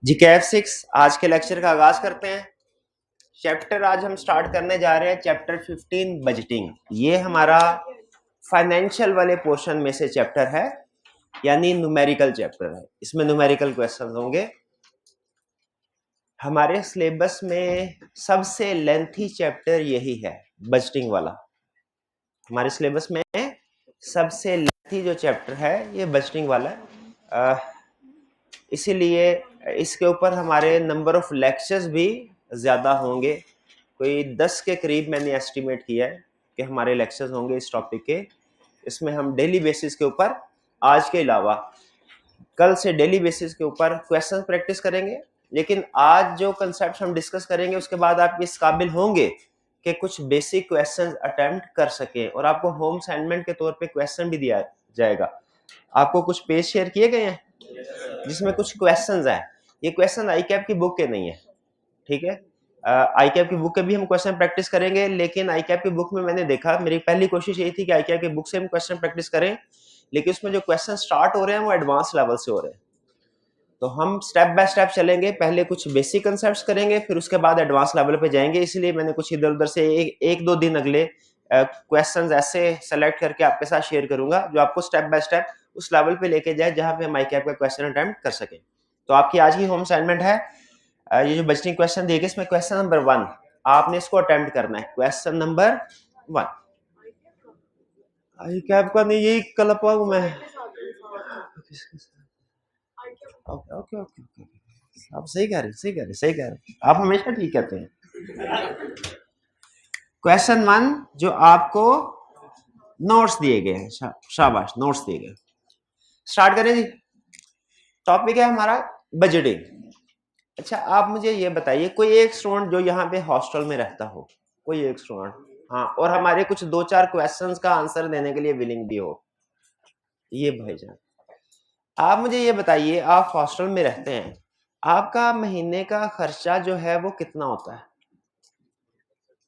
जी कैफ 6 आज के लेक्चर का आगाज करते हैं। चैप्टर आज हम स्टार्ट करने जा रहे हैं चैप्टर 15 बजटिंग। ये हमारा फाइनेंशियल वाले पोर्शन में से चैप्टर है, यानी न्यूमेरिकल चैप्टर है। इसमें न्यूमेरिकल क्वेश्चंस होंगे। हमारे सिलेबस में सबसे लेंथी चैप्टर यही है, बजटिंग वाला। हमारे सिलेबस में सबसे लेंथी जो चैप्टर है ये बजटिंग वाला है, इसीलिए इसके ऊपर हमारे नंबर ऑफ लेक्चर्स भी ज़्यादा होंगे। कोई 10 के करीब मैंने एस्टिमेट किया है कि हमारे लेक्चर्स होंगे इस टॉपिक के। इसमें हम डेली बेसिस के ऊपर, आज के अलावा कल से डेली बेसिस के ऊपर क्वेश्चन प्रैक्टिस करेंगे। लेकिन आज जो कंसेप्ट हम डिस्कस करेंगे उसके बाद आप इस काबिल होंगे कि कुछ बेसिक क्वेश्चन अटेम्प्ट कर सकें, और आपको होम असाइनमेंट के तौर पे क्वेश्चन भी दिया जाएगा। आपको कुछ पेज शेयर किए गए हैं जिसमें कुछ क्वेश्चंस हैं। ये क्वेश्चन आई कैप की बुक के नहीं है, ठीक है। आई कैप की बुक के भी हम क्वेश्चन प्रैक्टिस करेंगे, लेकिन आई कैप की बुक में मैंने देखा, मेरी पहली कोशिश यही थी कि आई कैप की बुक से हम क्वेश्चन प्रैक्टिस करें, लेकिन उसमें जो क्वेश्चन स्टार्ट हो रहे हैं वो एडवांस लेवल से हो रहे हैं। तो हम स्टेप बाय स्टेप चलेंगे, पहले कुछ बेसिक कंसेप्ट्स करेंगे, फिर उसके बाद एडवांस लेवल पे जाएंगे। इसलिए मैंने कुछ इधर उधर से एक दो दिन अगले क्वेश्चंस ऐसे सेलेक्ट करके आपके साथ शेयर करूंगा जो आपको स्टेप बाय स्टेप उस लेवल पे लेके जाए जहां पे हम आई कैप का क्वेश्चन अटेम्प्ट कर सकें। तो आपकी आज की होम असाइनमेंट है, ये जो बजटिंग क्वेश्चन दिए गए इसमें क्वेश्चन नंबर 1 आपने इसको अटेम्प्ट करना है। क्वेश्चन नंबर 1 आई कैप का नहीं, यही कलपा हूं मैं। ओके ओके ओके ओके, आप सही कह रहे, सही कह रहे, सही कह रहे, आप हमेशा ठीक कहते हैं। क्वेश्चन 1 जो आपको नोट्स दिए गए हैं, शाबाश, नोट्स दिए गए। स्टार्ट करें जी। टॉपिक है हमारा बजटिंग। अच्छा, आप मुझे ये बताइए, कोई एक स्टूडेंट जो यहाँ पे हॉस्टल में रहता हो, कोई एक स्टूडेंट, हाँ, और हमारे कुछ 2-4 क्वेश्चंस का आंसर देने के लिए विलिंग भी हो। ये भाईजान, आप मुझे ये बताइए, आप हॉस्टल में रहते हैं, आपका महीने का खर्चा जो है वो कितना होता है?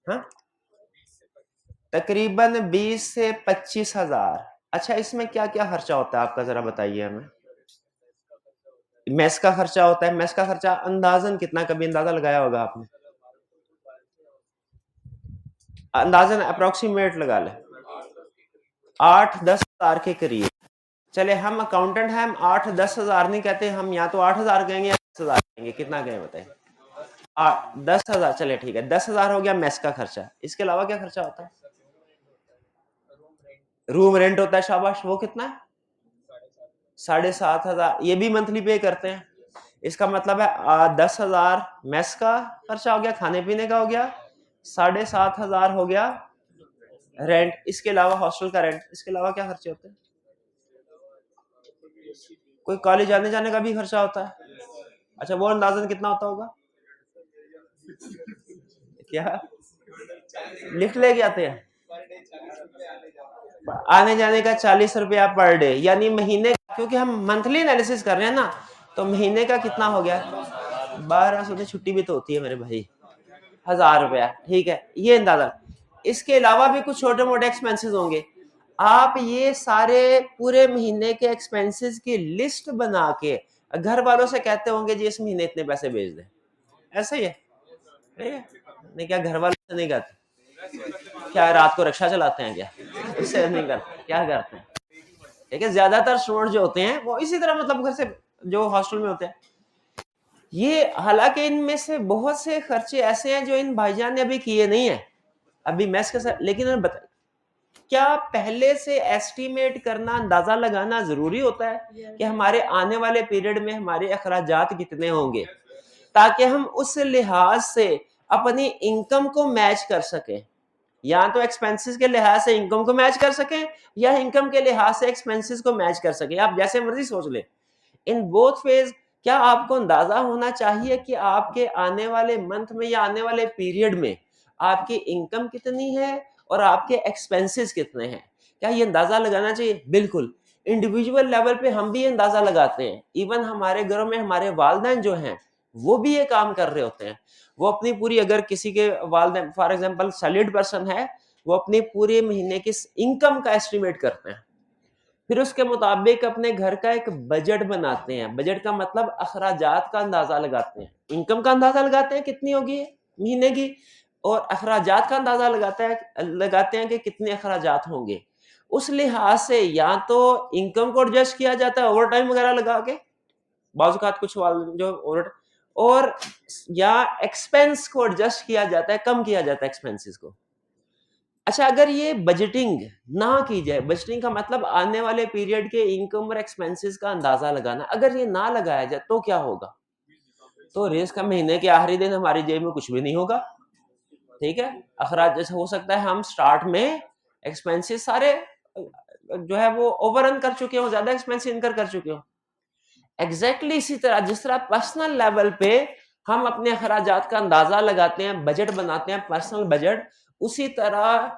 हाँ, तकरीबन 20 से 25 हजार। अच्छा, इसमें क्या क्या खर्चा होता है आपका, जरा बताइए हमें। मेस का खर्चा होता है। मेस का खर्चा अंदाजन कितना, कभी अंदाजा लगाया होगा आपने? अंदाजन अप्रोक्सीमेट लगा ले, 8-10 हजार के करीब। चले, हम अकाउंटेंट हैं, हम 8-10 हजार नहीं कहते, हम या तो 8 हजार कहेंगे या 10 हजार कहेंगे। कितना कहें बताइए? 10 हजार। चले ठीक है, 10 हजार हो गया मेस का खर्चा। इसके अलावा क्या खर्चा होता है? रूम रेंट होता है, शाबाश, वो कितना है? 7,500। ये भी मंथली पे करते हैं। इसका मतलब है 10 हजार मेस का खर्चा हो गया, खाने पीने का हो गया, 7,500 हो गया रेंट। इसके अलावा हॉस्टल का रेंट। इसके अलावा क्या खर्चे होते हैं? कोई कॉलेज आने जाने का भी खर्चा होता है। अच्छा, वो अंदाजन कितना होता होगा? क्या लिफ्ट लेके आते हैं? आने जाने का 40 रुपया पर डे, यानी महीने, क्योंकि हम मंथली एनालिसिस कर रहे हैं ना, तो महीने का कितना हो गया? 1200 की छुट्टी भी तो होती है मेरे भाई, 1000 रुपया, ठीक है, ये अंदाजा। इसके अलावा भी कुछ छोटे मोटे एक्सपेंसेस होंगे। आप ये सारे पूरे महीने के एक्सपेंसेस की लिस्ट बना के घर वालों से कहते होंगे जी इस महीने इतने पैसे भेज दें, ऐसा ही है? नहीं, क्या घर वालों से नहीं कहते? क्या रात को रिक्शा चलाते हैं क्या? उससे नहीं करते, क्या करते हैं? ठीक है, ज्यादातर स्टूडेंट जो होते हैं वो इसी तरह, मतलब घर से जो हॉस्टल में होते हैं। ये हालांकि इनमें से बहुत से खर्चे ऐसे हैं जो इन भाईजान ने अभी किए नहीं है, अभी मेस के साथ। लेकिन उन्हें बताइए, क्या पहले से एस्टिमेट करना, अंदाजा लगाना जरूरी होता है कि हमारे आने वाले पीरियड में हमारे अखराजात कितने होंगे, ताकि हम उस लिहाज से अपनी इनकम को मैच कर सकें? या तो एक्सपेंसेस के लिहाज से इनकम को मैच कर सकें, या इनकम के लिहाज से एक्सपेंसेस को मैच कर सकें। आप जैसे मर्जी सोच ले। इन बोथ फेज क्या आपको अंदाजा होना चाहिए कि आपके आने वाले मंथ में या आने वाले पीरियड में आपकी इनकम कितनी है और आपके एक्सपेंसेस कितने हैं? क्या ये अंदाजा लगाना चाहिए? बिल्कुल। इंडिविजुअल लेवल पे हम भी अंदाजा लगाते हैं। इवन हमारे घरों में हमारे वालिदैन जो हैं वो भी ये काम कर रहे होते हैं। वो अपनी पूरी, अगर किसी के वालिदैन फॉर एग्जांपल सैलरीड पर्सन है, वो अपनी पूरे महीने की इनकम का एस्टिमेट करते हैं। फिर उसके मुताबिक अपने घर का एक बजट बनाते हैं। बजट का मतलब अखराजात का अंदाजा लगाते हैं, इनकम का अंदाजा लगाते हैं कितनी होगी महीने की, और अखराजात का अंदाजा लगाते हैं कि कितने अखराजात होंगे। उस लिहाज से या तो इनकम को एडजस्ट किया जाता है ओवर टाइम वगैरह लगा के, बाज़-औक़ात कुछ जो और या एक्सपेंस को एडजस्ट किया जाता है, कम किया जाता है एक्सपेंसेस को। अच्छा, अगर ये बजटिंग ना की जाए, बजटिंग का मतलब आने वाले पीरियड के इनकम और एक्सपेंसेस का अंदाजा लगाना, अगर ये ना लगाया जाए तो क्या होगा? तो रिस्क का महीने के आखिरी दिन हमारी जेब में कुछ भी नहीं होगा। ठीक है, अखराज जैसे हो सकता है हम स्टार्ट में एक्सपेंसेस सारे जो है वो ओवररन कर चुके हो, ज्यादा एक्सपेंस इनकर कर चुके हो। एग्जैक्टली इसी तरह जिस तरह पर्सनल लेवल पे हम अपने अखराजात का अंदाजा लगाते हैं, बजट बनाते हैं, पर्सनल बजट, उसी तरह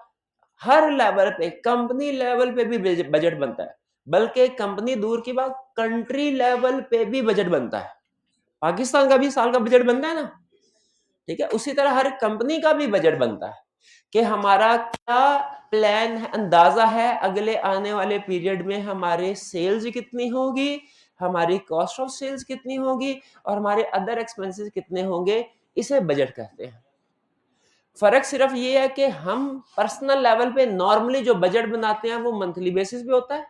हर लेवल पे, कंपनी लेवल पे भी बजट बनता है। बल्कि कंपनी दूर की बात, कंट्री लेवल पे भी बजट बनता है। पाकिस्तान का भी साल का बजट बनता है ना, ठीक है। उसी तरह हर कंपनी का भी बजट बनता है कि हमारा क्या प्लान है, अंदाजा है अगले आने वाले पीरियड में हमारे सेल्स कितनी होगी, हमारी कॉस्ट ऑफ सेल्स कितनी होगी, और हमारे अदर एक्सपेंसेस कितने होंगे। इसे बजट कहते हैं। फर्क सिर्फ ये है कि हम पर्सनल लेवल पे नॉर्मली जो बजट बनाते हैं वो मंथली बेसिस पे होता है।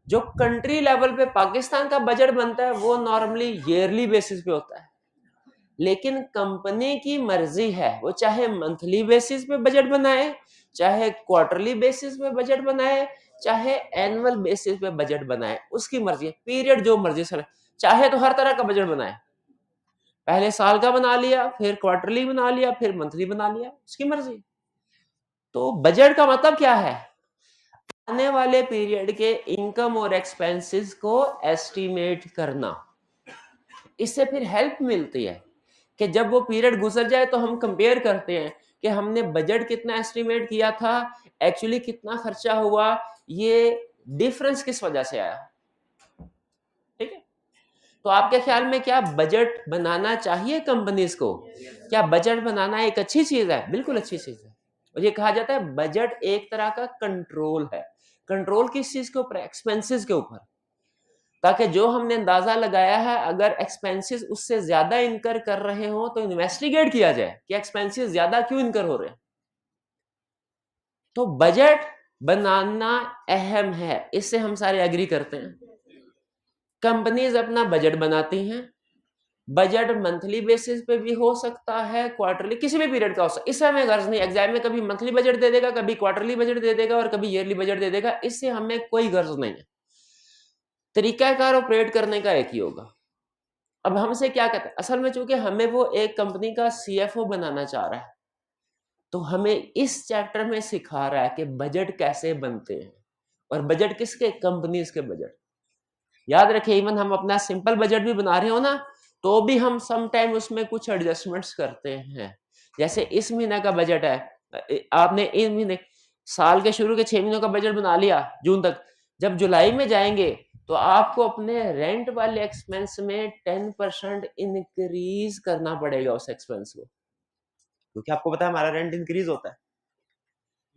जो कंट्री लेवल पे पाकिस्तान का बजट बनता है वो नॉर्मली ईयरली बेसिस पे होता है। लेकिन कंपनी की मर्जी है, वो चाहे मंथली बेसिस पे बजट बनाए, चाहे क्वार्टरली बेसिस पे बजट बनाए, चाहे एनुअल बेसिस पे बजट बनाए, उसकी मर्जी है। पीरियड जो मर्जी से, चाहे तो हर तरह का बजट बनाए, पहले साल का बना लिया, फिर क्वार्टरली बना लिया, फिर मंथली बना लिया, उसकी मर्जी। तो बजट का मतलब क्या है? आने वाले पीरियड के इनकम और एक्सपेंसेस को एस्टिमेट करना। इससे फिर हेल्प मिलती है कि जब वो पीरियड गुजर जाए तो हम कंपेयर करते हैं कि हमने बजट कितना एस्टिमेट किया था, एक्चुअली कितना खर्चा हुआ, ये डिफरेंस किस वजह से आया। ठीक है, तो आपके ख्याल में क्या बजट बनाना चाहिए कंपनीज को? क्या बजट बनाना एक अच्छी चीज है? बिल्कुल अच्छी चीज है। और ये कहा जाता है बजट एक तरह का कंट्रोल है। कंट्रोल किस चीज के ऊपर? एक्सपेंसेस के ऊपर। ताकि जो हमने अंदाजा लगाया है अगर एक्सपेंसेस उससे ज्यादा इनकर कर रहे हो तो इन्वेस्टिगेट किया जाए कि एक्सपेंसेस ज्यादा क्यों इनकर हो रहे हैं। तो बजट बनाना अहम है, इससे हम सारे एग्री करते हैं। कंपनीज अपना बजट बनाती हैं। बजट मंथली बेसिस पे भी हो सकता है, क्वार्टरली, किसी भी पीरियड का हो सकता है। इससे हमें गर्ज नहीं, एग्जाम में कभी मंथली बजट दे देगा, कभी क्वार्टरली बजट दे देगा और कभी ईयरली बजट दे देगा, इससे हमें कोई गर्ज नहीं है। तरीकाकार ऑपरेट करने का एक ही होगा। अब हमसे क्या कहते हैं, असल में चूंकि हमें वो एक कंपनी का सीएफओ बनाना चाह रहा है, तो हमें इस चैप्टर में सिखा रहा है कि बजट कैसे बनते हैं। और बजट किसके? कंपनीज के बजट। याद रखिए, इवन हम अपना सिंपल बजट भी बना रहे हो ना, तो भी हम सम टाइम उसमें कुछ एडजस्टमेंट्स करते हैं। जैसे इस महीने का बजट है, आपने इन महीने साल के शुरू के 6 महीनों का बजट बना लिया जून तक, जब जुलाई में जाएंगे तो आपको अपने रेंट वाले एक्सपेंस में 10% इंक्रीज करना पड़ेगा उस एक्सपेंस को, क्योंकि आपको पता है हमारा रेंट इंक्रीज होता है।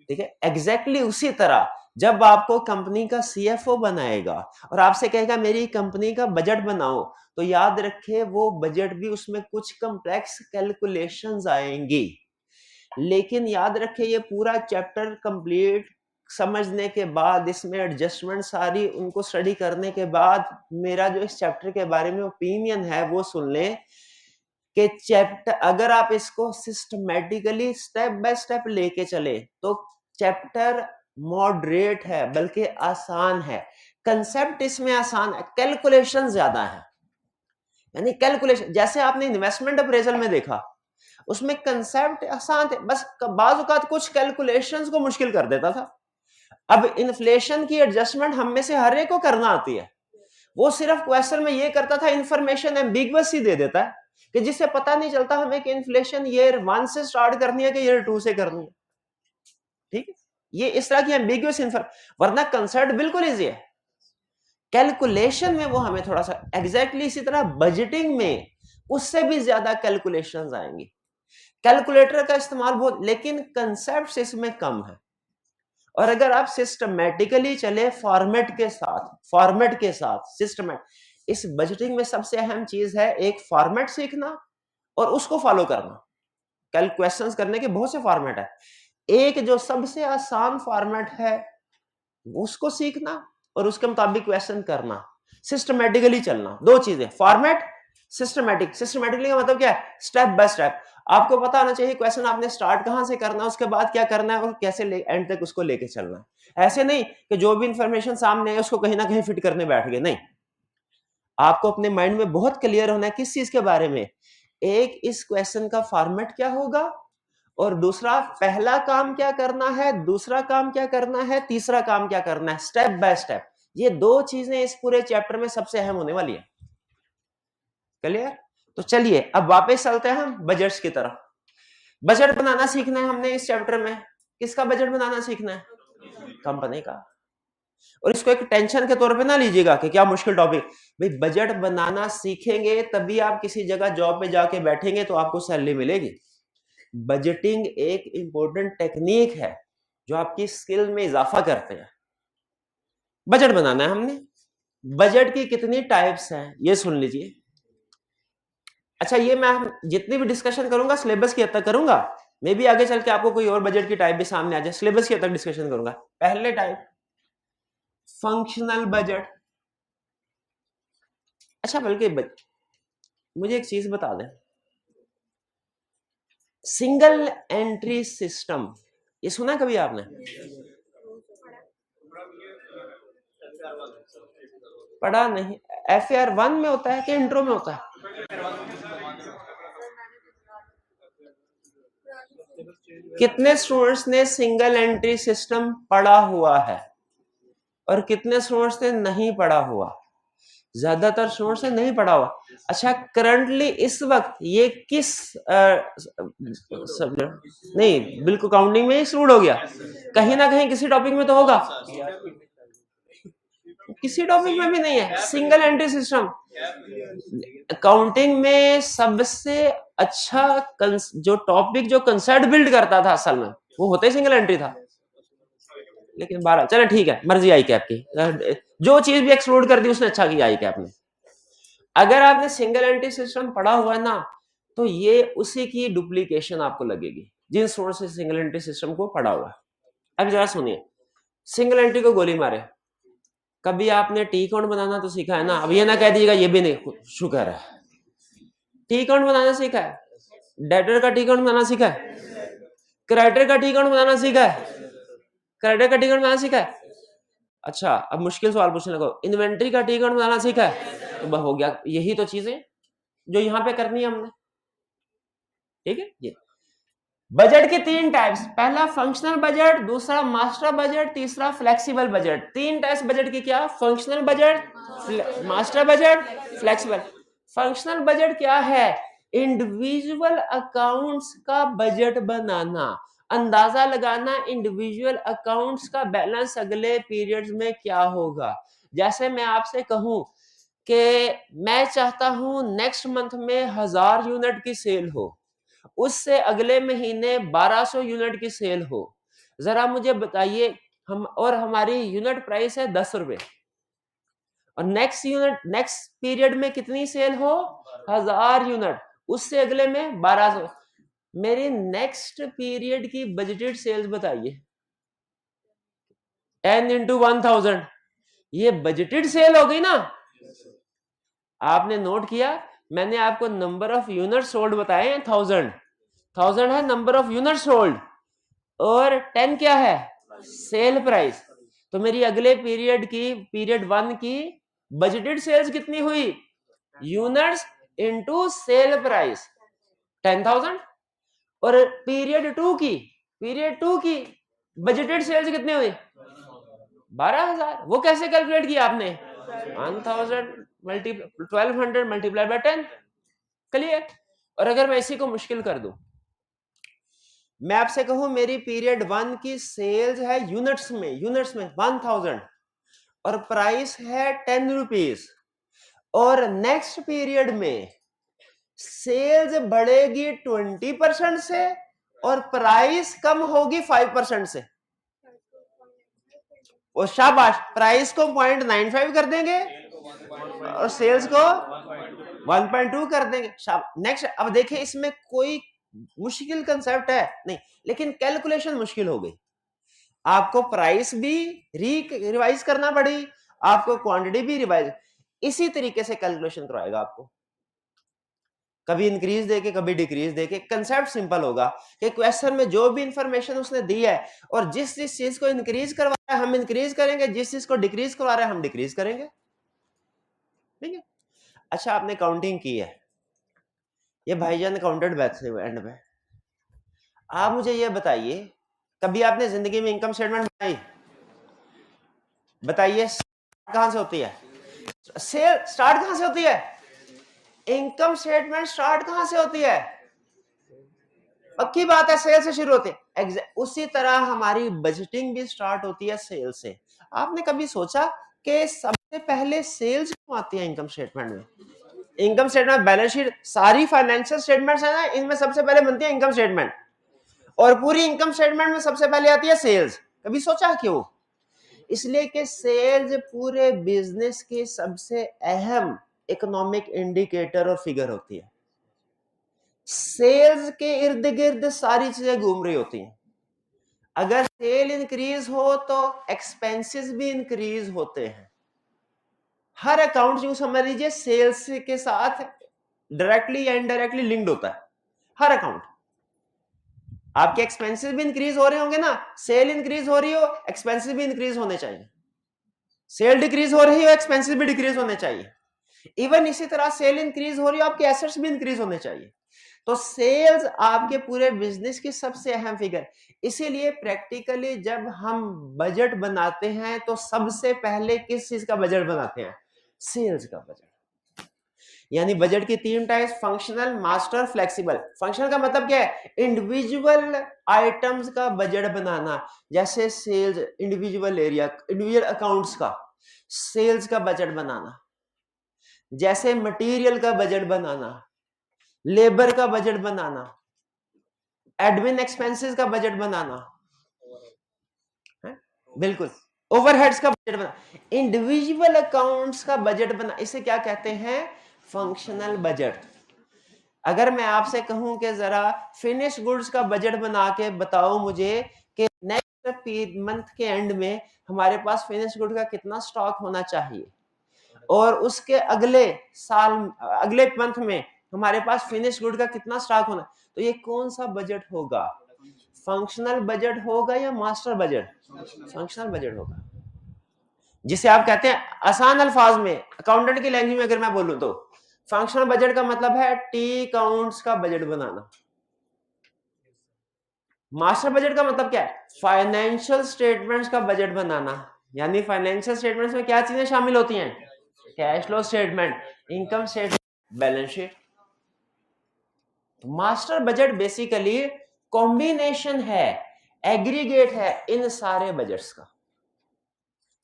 ठीक है, एग्जैक्टली उसी तरह जब आपको कंपनी का सीएफओ बनाएगा और आपसे कहेगा मेरी कंपनी का बजट बनाओ, तो याद रखे वो बजट भी उसमें कुछ कॉम्प्लेक्स कैलकुलेशंस आएंगी। लेकिन याद रखे ये पूरा चैप्टर कंप्लीट समझने के बाद, इसमें एडजस्टमेंट सारी उनको स्टडी करने के बाद, मेरा जो इस चैप्टर के बारे में ओपिनियन है वो सुन लें कि चैप्टर अगर आप इसको सिस्टमेटिकली स्टेप बाय स्टेप लेके चले तो चैप्टर मॉडरेट है, बल्कि आसान है। कंसेप्ट इसमें आसान है, कैलकुलेशन ज्यादा है। यानी कैलकुलेशन, जैसे आपने इन्वेस्टमेंट अप्रेजल में देखा, उसमें कंसेप्ट आसान थे, बस बाज़ औक़ात कुछ कैलकुलेशंस को मुश्किल कर देता था। अब इन्फ्लेशन की एडजस्टमेंट हम में से हर एक को करना आती है। वो सिर्फ क्वेश्चन में ये करता था, इंफॉर्मेशन एम्बिगुअस ही दे देता है कि जिससे पता नहीं चलता हमें कि इन्फ्लेशन ईयर 1 से स्टार्ट करनी है कि ईयर 2 से करनी है। ठीक है, ये इस तरह की एम्बिगुअस वरना कंसेप्ट बिल्कुल इजी है। कैलकुलेशन में वो हमें थोड़ा सा, एग्जैक्टली इसी तरह बजटिंग में उससे भी ज्यादा कैलकुलेशंस आएंगी। कैलकुलेटर का इस्तेमाल बहुत, लेकिन कंसेप्ट इसमें कम है। और अगर आप सिस्टमेटिकली चले फॉर्मेट के साथ सिस्टमेट, इस बजटिंग में सबसे अहम चीज है एक फॉर्मेट सीखना और उसको फॉलो करना। कल क्वेश्चंस करने के बहुत से फॉर्मेट है, एक जो सबसे आसान फॉर्मेट है उसको सीखना और उसके मुताबिक क्वेश्चन करना, सिस्टमेटिकली चलना। दो चीजें, फॉर्मेट, सिस्टमेटिकली का मतलब क्या है, स्टेप बाय स्टेप। आपको पता होना चाहिए क्वेश्चन आपने स्टार्ट कहां से करना है, उसके बाद क्या करना है और कैसे एंड तक उसको लेके चलना है। ऐसे नहीं कि जो भी इंफॉर्मेशन सामने है उसको कहीं ना कहीं फिट करने बैठ गए, नहीं। आपको अपने माइंड में बहुत क्लियर होना है किस चीज के बारे में, एक इस क्वेश्चन का फॉर्मेट क्या होगा, और दूसरा पहला काम क्या करना है, दूसरा काम क्या करना है, तीसरा काम क्या करना है, स्टेप बाय स्टेप। ये दो चीजें इस पूरे चैप्टर में सबसे अहम होने वाली है। क्लियर? तो चलिए अब वापस चलते हैं हम बजट्स की तरफ। बजट बनाना सीखना है हमने इस चैप्टर में। किसका बजट बनाना सीखना है? कंपनी का। और इसको एक टेंशन के तौर पे ना लीजिएगा कि क्या मुश्किल टॉपिक। भाई बजट बनाना सीखेंगे तभी आप किसी जगह जॉब पे जाके बैठेंगे तो आपको सैलरी मिलेगी। बजटिंग एक इंपॉर्टेंट टेक्निक है जो आपकी स्किल में इजाफा करते हैं। बजट बनाना है हमने। बजट की कितनी टाइप्स हैं ये सुन लीजिए। अच्छा, ये मैं जितनी भी डिस्कशन करूंगा सिलेबस की हद तक करूंगा, मे भी आगे चल के आपको कोई और बजट की टाइप भी सामने आ जाए, सिलेबस की हद तक डिस्कशन करूंगा। पहले टाइप फंक्शनल बजट। अच्छा बल्कि मुझे एक चीज बता दें, सिंगल एंट्री सिस्टम ये सुना है कभी आपने? पढ़ा नहीं। FAR 1 में होता है कि इंट्रो में होता है? कितने स्टूडेंट्स ने सिंगल एंट्री सिस्टम पढ़ा हुआ है और कितने स्टूडेंट्स ने नहीं पढ़ा हुआ? ज्यादातर स्टूडेंट्स ने नहीं पढ़ा हुआ। अच्छा, करंटली इस वक्त ये किस सब्जेक्ट नहीं, बिल्कुल काउंटिंग में एक्सक्लूड हो गया। कहीं ना कहीं किसी टॉपिक में तो होगा, किसी टॉपिक में भी नहीं है। सिंगल एंट्री सिस्टम काउंटिंग में सबसे अच्छा जो टॉपिक जो कंसेप्ट बिल्ड करता था असल में वो होता ही सिंगल एंट्री था। लेकिन 12 चलो ठीक है, मर्जी आई क्या आपकी, जो चीज भी एक्सक्लूड कर दी उसने अच्छा किया आई क्या आपने। अगर आपने सिंगल एंट्री सिस्टम पढ़ा हुआ है ना तो ये उसी की डुप्लीकेशन आपको लगेगी जिन सोर्स से सिंगल एंट्री सिस्टम को पढ़ा हुआ है। अब जरा सुनिए, सिंगल एंट्री को गोली मारे। कभी आपने टी काउंट बनाना तो सीखा है ना, अब ये ना कह दीजिएगा ये भी नहीं, शुक्र है टी काउंट बनाना सीखा है, डेटर का टी काउंट बनाना सीखा है, क्रेडिटर का टी काउंट बनाना सीखा है, क्रेडिटर का टी काउंट बनाना सीखा है। अच्छा अब मुश्किल सवाल पूछने लगो, इन्वेंट्री का टी काउंट बनाना सीखा है? तो हो गया, यही तो चीजें जो यहां पे करनी है हमने। ठीक है, ये बजट के तीन टाइप्स, पहला फंक्शनल बजट, दूसरा मास्टर बजट, तीसरा फ्लेक्सिबल बजट। तीन टाइप्स बजट की, क्या? Functional budget, master budget, flexible. Functional budget क्या है? इंडिविजुअल अकाउंट्स का बजट बनाना, अंदाजा लगाना इंडिविजुअल अकाउंट्स का बैलेंस अगले पीरियड्स में क्या होगा। जैसे मैं आपसे कहूं कि मैं चाहता हूं नेक्स्ट मंथ में 1000 यूनिट की सेल हो, उससे अगले महीने 1200 यूनिट की सेल हो, जरा मुझे बताइए हम, और हमारी यूनिट प्राइस है 10 रुपए, और नेक्स्ट पीरियड में कितनी सेल हो? 1000 यूनिट, उससे अगले में 1200। मेरी नेक्स्ट पीरियड की बजटेड सेल्स बताइए। 10 into 1000, ये बजटेड सेल हो गई ना। आपने नोट किया, मैंने आपको नंबर ऑफ यूनिट सोल्ड बताए हैं 1000 है नंबर ऑफ यूनिट सोल्ड, और 10 क्या है? Sale price. तो मेरी अगले पीरियड 1 की बजटेड सेल्स कितनी हुई? Units into sale price 10,000। और पीरियड 2 की बजटेड सेल्स कितनी हुई? 12,000। वो कैसे कैलकुलेट किया आपने? 1200 मल्टीप्लाई बाय 10। क्लियर? और अगर मैं इसी को मुश्किल कर दूं, मैं आपसे कहूं मेरी पीरियड 1 की सेल्स है यूनिट्स में 1000 और प्राइस है 10 रुपीज, और नेक्स्ट पीरियड में सेल्स बढ़ेगी 20% से और प्राइस कम होगी 5% से। और शाबाश, प्राइस को 0.95 कर देंगे और सेल्स को 1.2 कर देंगे। नेक्स्ट, अब देखिए इसमें कोई मुश्किल कंसेप्ट है नहीं, लेकिन कैलकुलेशन मुश्किल हो गई। आपको प्राइस भी रिवाइज करना पड़ी, आपको क्वांटिटी भी रिवाइज, इसी तरीके से कैलकुलेशन करवाएगा आपको, कभी इंक्रीज देके कभी डिक्रीज देके। कंसेप्ट सिंपल होगा कि क्वेश्चन में जो भी इंफॉर्मेशन उसने दी है और जिस चीज को इंक्रीज करवा रहा है हम इंक्रीज करेंगे, जिस चीज को डिक्रीज करवा रहा है हम डिक्रीज करेंगे, ठीक है। अच्छा, आपने काउंटिंग की है, ये भाईजान अकाउंटेंट बैठे हुए एंड पे, आप मुझे ये बताइए कभी आपने जिंदगी में इनकम स्टेटमेंट बनाई? बताइए कहां से होती है? सेल स्टार्ट कहां से होती है? इनकम स्टेटमेंट स्टार्ट कहां से होती है? पक्की बात है, सेल से शुरू होती है। उसी तरह हमारी बजटिंग भी स्टार्ट होती है सेल से। आपने कभी सोचा कि सबसे पहले सेल्स क्यों आती है इनकम स्टेटमेंट में? इनकम स्टेटमेंट, बैलेंस शीट, सारी फाइनेंशियल स्टेटमेंट्स है ना, इनमें सबसे पहले बनती है इनकम स्टेटमेंट, और पूरी इनकम स्टेटमेंट में सबसे पहले आती है सेल्स। कभी सोचा क्यों? इसलिए कि सेल्स पूरे बिजनेस की सबसे अहम इकोनॉमिक इंडिकेटर और फिगर होती है। सेल्स के इर्द गिर्द सारी चीजें घूम रही होती हैं। अगर सेल इंक्रीज हो तो एक्सपेंसेस भी इंक्रीज होते हैं। हर अकाउंट यूं समझ लीजिए सेल्स के साथ डायरेक्टली या इनडायरेक्टली लिंक्ड होता है। हर अकाउंट, आपके एक्सपेंसेस भी इंक्रीज हो रहे होंगे ना, सेल इंक्रीज हो रही हो एक्सपेंसेस भी इंक्रीज होने चाहिए, सेल डिक्रीज हो रही हो एक्सपेंसेस भी डिक्रीज होने चाहिए। इवन इसी तरह सेल इंक्रीज हो रही हो आपके एसेट्स भी इंक्रीज होने चाहिए। तो सेल्स आपके पूरे बिजनेस की सबसे अहम फिगर। इसीलिए प्रैक्टिकली जब हम बजट बनाते हैं तो सबसे पहले किस चीज का बजट बनाते हैं? सेल्स का बजट। यानी बजट की 3 types, functional, master, flexible. Functional का मतलब क्या है? इंडिविजुअल आइटम्स का बजट बनाना, जैसे sales, individual area, individual accounts का सेल्स का बजट बनाना, जैसे मटेरियल का बजट बनाना, लेबर का बजट बनाना, एडमिन एक्सपेंसेस का बजट बनाना, है? बिल्कुल, ओवरहेड्स का बजट बना, इंडिविजुअल अकाउंट्स का बजट बना, इसे क्या कहते हैं? Functional budget. अगर मैं आपसे कहूं कि जरा फिनिश गुड्स का बजट बना के बताओ मुझे कि नेक्स्ट मंथ के एंड में हमारे पास फिनिश गुड का कितना स्टॉक होना चाहिए, और उसके अगले साल, अगले मंथ में हमारे पास फिनिश गुड का कितना स्टॉक होना, तो ये कौन सा बजट होगा? फंक्शनल बजट होगा या मास्टर बजट? फंक्शनल बजट होगा, जिसे आप कहते हैं आसान अल्फाज में, अकाउंटेंट की लैंग्वेज में अगर मैं बोलूं तो फंक्शनल बजट का मतलब है टी काउंट्स का बजट बनाना। मास्टर बजट का मतलब क्या है? फाइनेंशियल स्टेटमेंट्स का बजट बनाना। यानी फाइनेंशियल स्टेटमेंट्स में क्या चीजें शामिल होती हैं? Cash flow statement, income statement, balance sheet. तो मास्टर बजट बेसिकली कॉम्बिनेशन है, एग्रीगेट है इन सारे बजट्स का।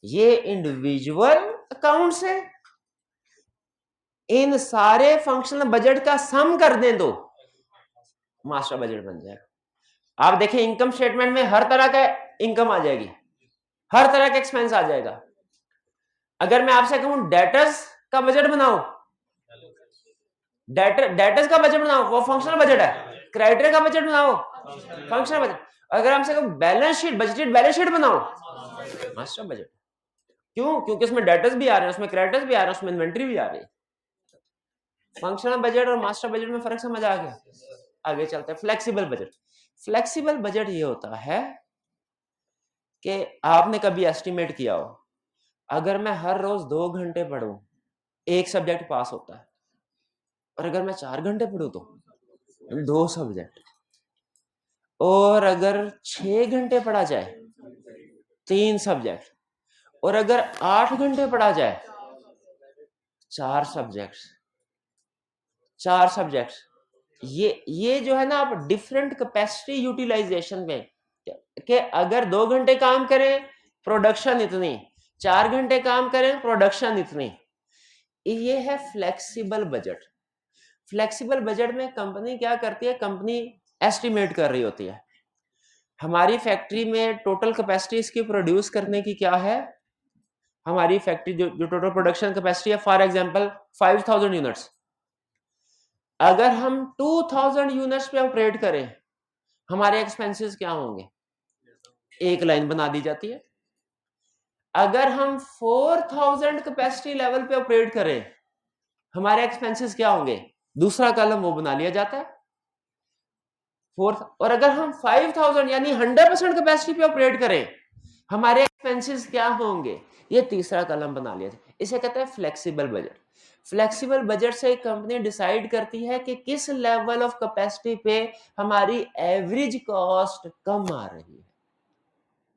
ये इंडिविजुअल अकाउंट्स है, इन सारे फंक्शनल बजट का सम कर दें तो मास्टर बजट बन जाएगा। आप देखिए इनकम स्टेटमेंट में हर तरह का इनकम आ जाएगी, हर तरह का एक्सपेंस आ जाएगा। अगर मैं आपसे कहूं डेटर्स का बजट बनाओ, डेटर्स का बजट बनाओ, वो फंक्शनल बजट है। क्राइटेरिया का बजट बनाओ, फंक्शनल बजट। अगर हमसे कहूं balance sheet, budgeted balance sheet बनाओ, मास्टर बजट। क्यों? क्योंकि उसमें डेटर्स भी आ रहे हैं, उसमें क्रेडिटर्स भी आ रहे हैं, उसमें इन्वेंट्री भी आ रही है। फंक्शनल बजट और मास्टर बजट में फर्क समझ आ गया? आगे चलते हैं फ्लेक्सिबल बजट। फ्लेक्सिबल बजट ये होता है कि आपने कभी एस्टिमेट किया हो, अगर मैं हर रोज 2 घंटे पढूं, एक सब्जेक्ट पास होता है, और अगर मैं 4 घंटे पढूं तो 2 सब्जेक्ट, और अगर 6 घंटे पढ़ा जाए 3 सब्जेक्ट, और अगर 8 घंटे पढ़ा जाए 4 सब्जेक्ट्स, 4 सब्जेक्ट्स। ये जो है ना, आप डिफरेंट कैपेसिटी यूटिलाइजेशन में, कि अगर 2 घंटे काम करें प्रोडक्शन इतनी, 4 घंटे काम करें प्रोडक्शन इतनी, ये है फ्लेक्सिबल बजट। फ्लेक्सिबल बजट में कंपनी क्या करती है? कंपनी एस्टिमेट कर रही होती है, हमारी फैक्ट्री में टोटल कैपेसिटी इसकी प्रोड्यूस करने की क्या है, हमारी फैक्ट्री जो टोटल प्रोडक्शन कैपेसिटी है, फॉर एग्जांपल 5000 यूनिट्स, अगर हम 2000 यूनिट्स पे ऑपरेट करें, हमारे एक्सपेंसेस क्या होंगे, एक लाइन बना दी जाती है। अगर हम 4000 कैपेसिटी लेवल पे ऑपरेट करें, हमारे एक्सपेंसेस क्या होंगे, दूसरा कॉलम वो बना लिया जाता है फोर्थ। और अगर हम 5000 यानी 100% कैपेसिटी पे ऑपरेट करें, हमारे एक्सपेंसेस क्या होंगे, ये तीसरा कॉलम बना लिया जाता है। इसे कहते हैं फ्लेक्सिबल बजट। फ्लेक्सिबल बजट से कंपनी डिसाइड करती है कि किस लेवल ऑफ कैपेसिटी पे हमारी एवरेज कॉस्ट कम आ रही है,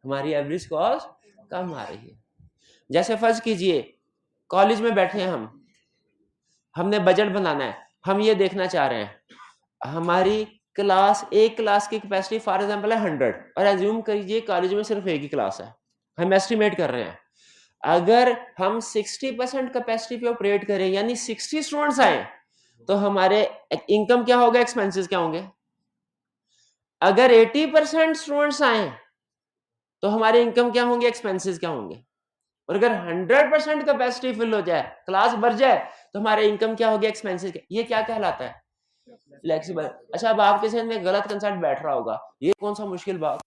हमारी एवरेज कॉस्ट कम आ रही है। जैसे फर्ज कीजिए कॉलेज में बैठे हैं हम, हमने बजट बनाना है, हम ये देखना चाह रहे हैं हमारी क्लास, एक क्लास की कैपेसिटी फॉर एग्जांपल है 100, और एज्यूम करिए कॉलेज में सिर्फ एक ही क्लास है, हम एस्टिमेट कर रहे हैं अगर हम 60% कैपेसिटी पे ऑपरेट करें यानी 60 स्टूडेंट्स आए तो हमारे इनकम क्या होगा, एक्सपेंसेस क्या होंगे। अगर 80% स्टूडेंट्स आए तो हमारे इनकम क्या होंगे, एक्सपेंसेस क्या होंगे। और अगर 100% कैपेसिटी फिल हो जाए, क्लास भर जाए, तो हमारे इनकम क्या होगी, एक्सपेंसेस क्या। ये क्या कहलाता है, फ्लेक्सिबल। अच्छा, अब आपके जहन में गलत कंसेप्ट बैठ रहा होगा, ये कौन सा मुश्किल बात,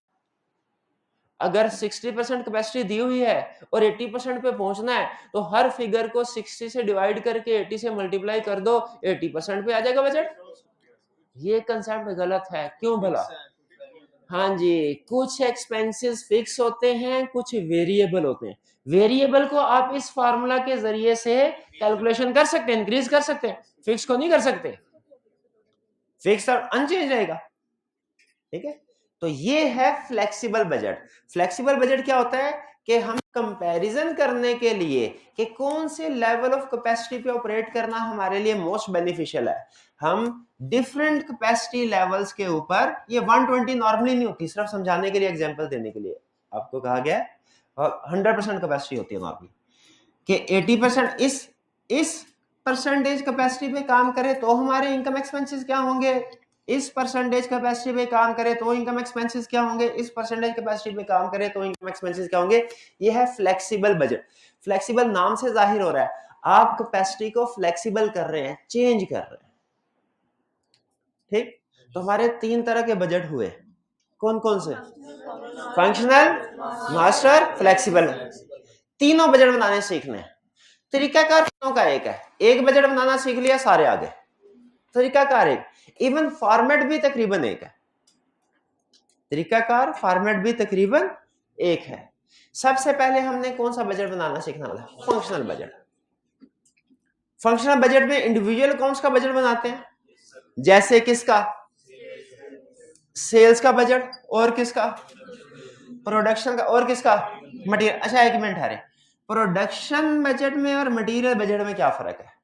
अगर 60% कैपेसिटी दी हुई है और 80% पे पहुंचना है तो हर फिगर को 60 से डिवाइड करके 80 से मल्टीप्लाई कर दो, 80% पे आ जाएगा बजट। ये कंसेप्ट गलत है, क्यों भला। हाँ जी, कुछ एक्सपेंसेस फिक्स होते हैं, कुछ वेरिएबल होते हैं। वेरिएबल को आप इस फार्मूला के जरिए से कैलकुलेशन कर सकते हैं, इंक्रीज कर सकते हैं, फिक्स को नहीं कर सकते, फिक्स और अनचेंज रहेगा। ठीक है, तो ये है फ्लेक्सिबल बजट। फ्लेक्सिबल बजट क्या होता है कि हम कंपैरिजन करने के लिए कि कौन से लेवल ऑफ कैपेसिटी पे ऑपरेट करना हमारे लिए मोस्ट बेनिफिशियल है, हम डिफरेंट कैपेसिटी लेवल्स के ऊपर, ये 120 नॉर्मली नहीं होती, सिर्फ समझाने के लिए, एग्जांपल देने के लिए आपको कहा गया है, 100% कैपेसिटी होती है नॉर्मली कि 80% इस परसेंटेज कैपेसिटी पे काम करे तो हमारे इनकम एक्सपेंसेस क्या होंगे, इस परसेंटेज कैपेसिटी पे काम करे तो इनकम एक्सपेंसेस क्या होंगे, इस परसेंटेज कैपेसिटी पे काम करे तो इनकम एक्सपेंसेस क्या होंगे। ये है फ्लेक्सिबल बजट। फ्लेक्सिबल नाम से जाहिर हो रहा है आप कैपेसिटी को फ्लेक्सिबल कर रहे हैं, चेंज कर रहे हैं। ठीक, तो हमारे 3 तरह के बजट हुए, कौन कौन से, फंक्शनल, मास्टर, फ्लेक्सिबल। तीनों बजट बनाने सीखने हैं। तरीकाकार तीनों का एक है, एक बजट बनाना सीख लिया सारे आगे, तरीकाकार एक, इवन फॉर्मेट भी तकरीबन एक है, तरीकाकार फॉर्मेट भी तकरीबन एक है। सबसे पहले हमने कौन सा बजट बनाना सीखना वाला, फंक्शनल बजट। फंक्शनल बजट में इंडिविजुअल अकाउंट्स का बजट बनाते हैं, जैसे किसका, सेल्स का बजट, और किसका, प्रोडक्शन का, और किसका, मटेरियल। अच्छा एक मिनट ठहरे, प्रोडक्शन बजट में और मटेरियल बजट में क्या फर्क है।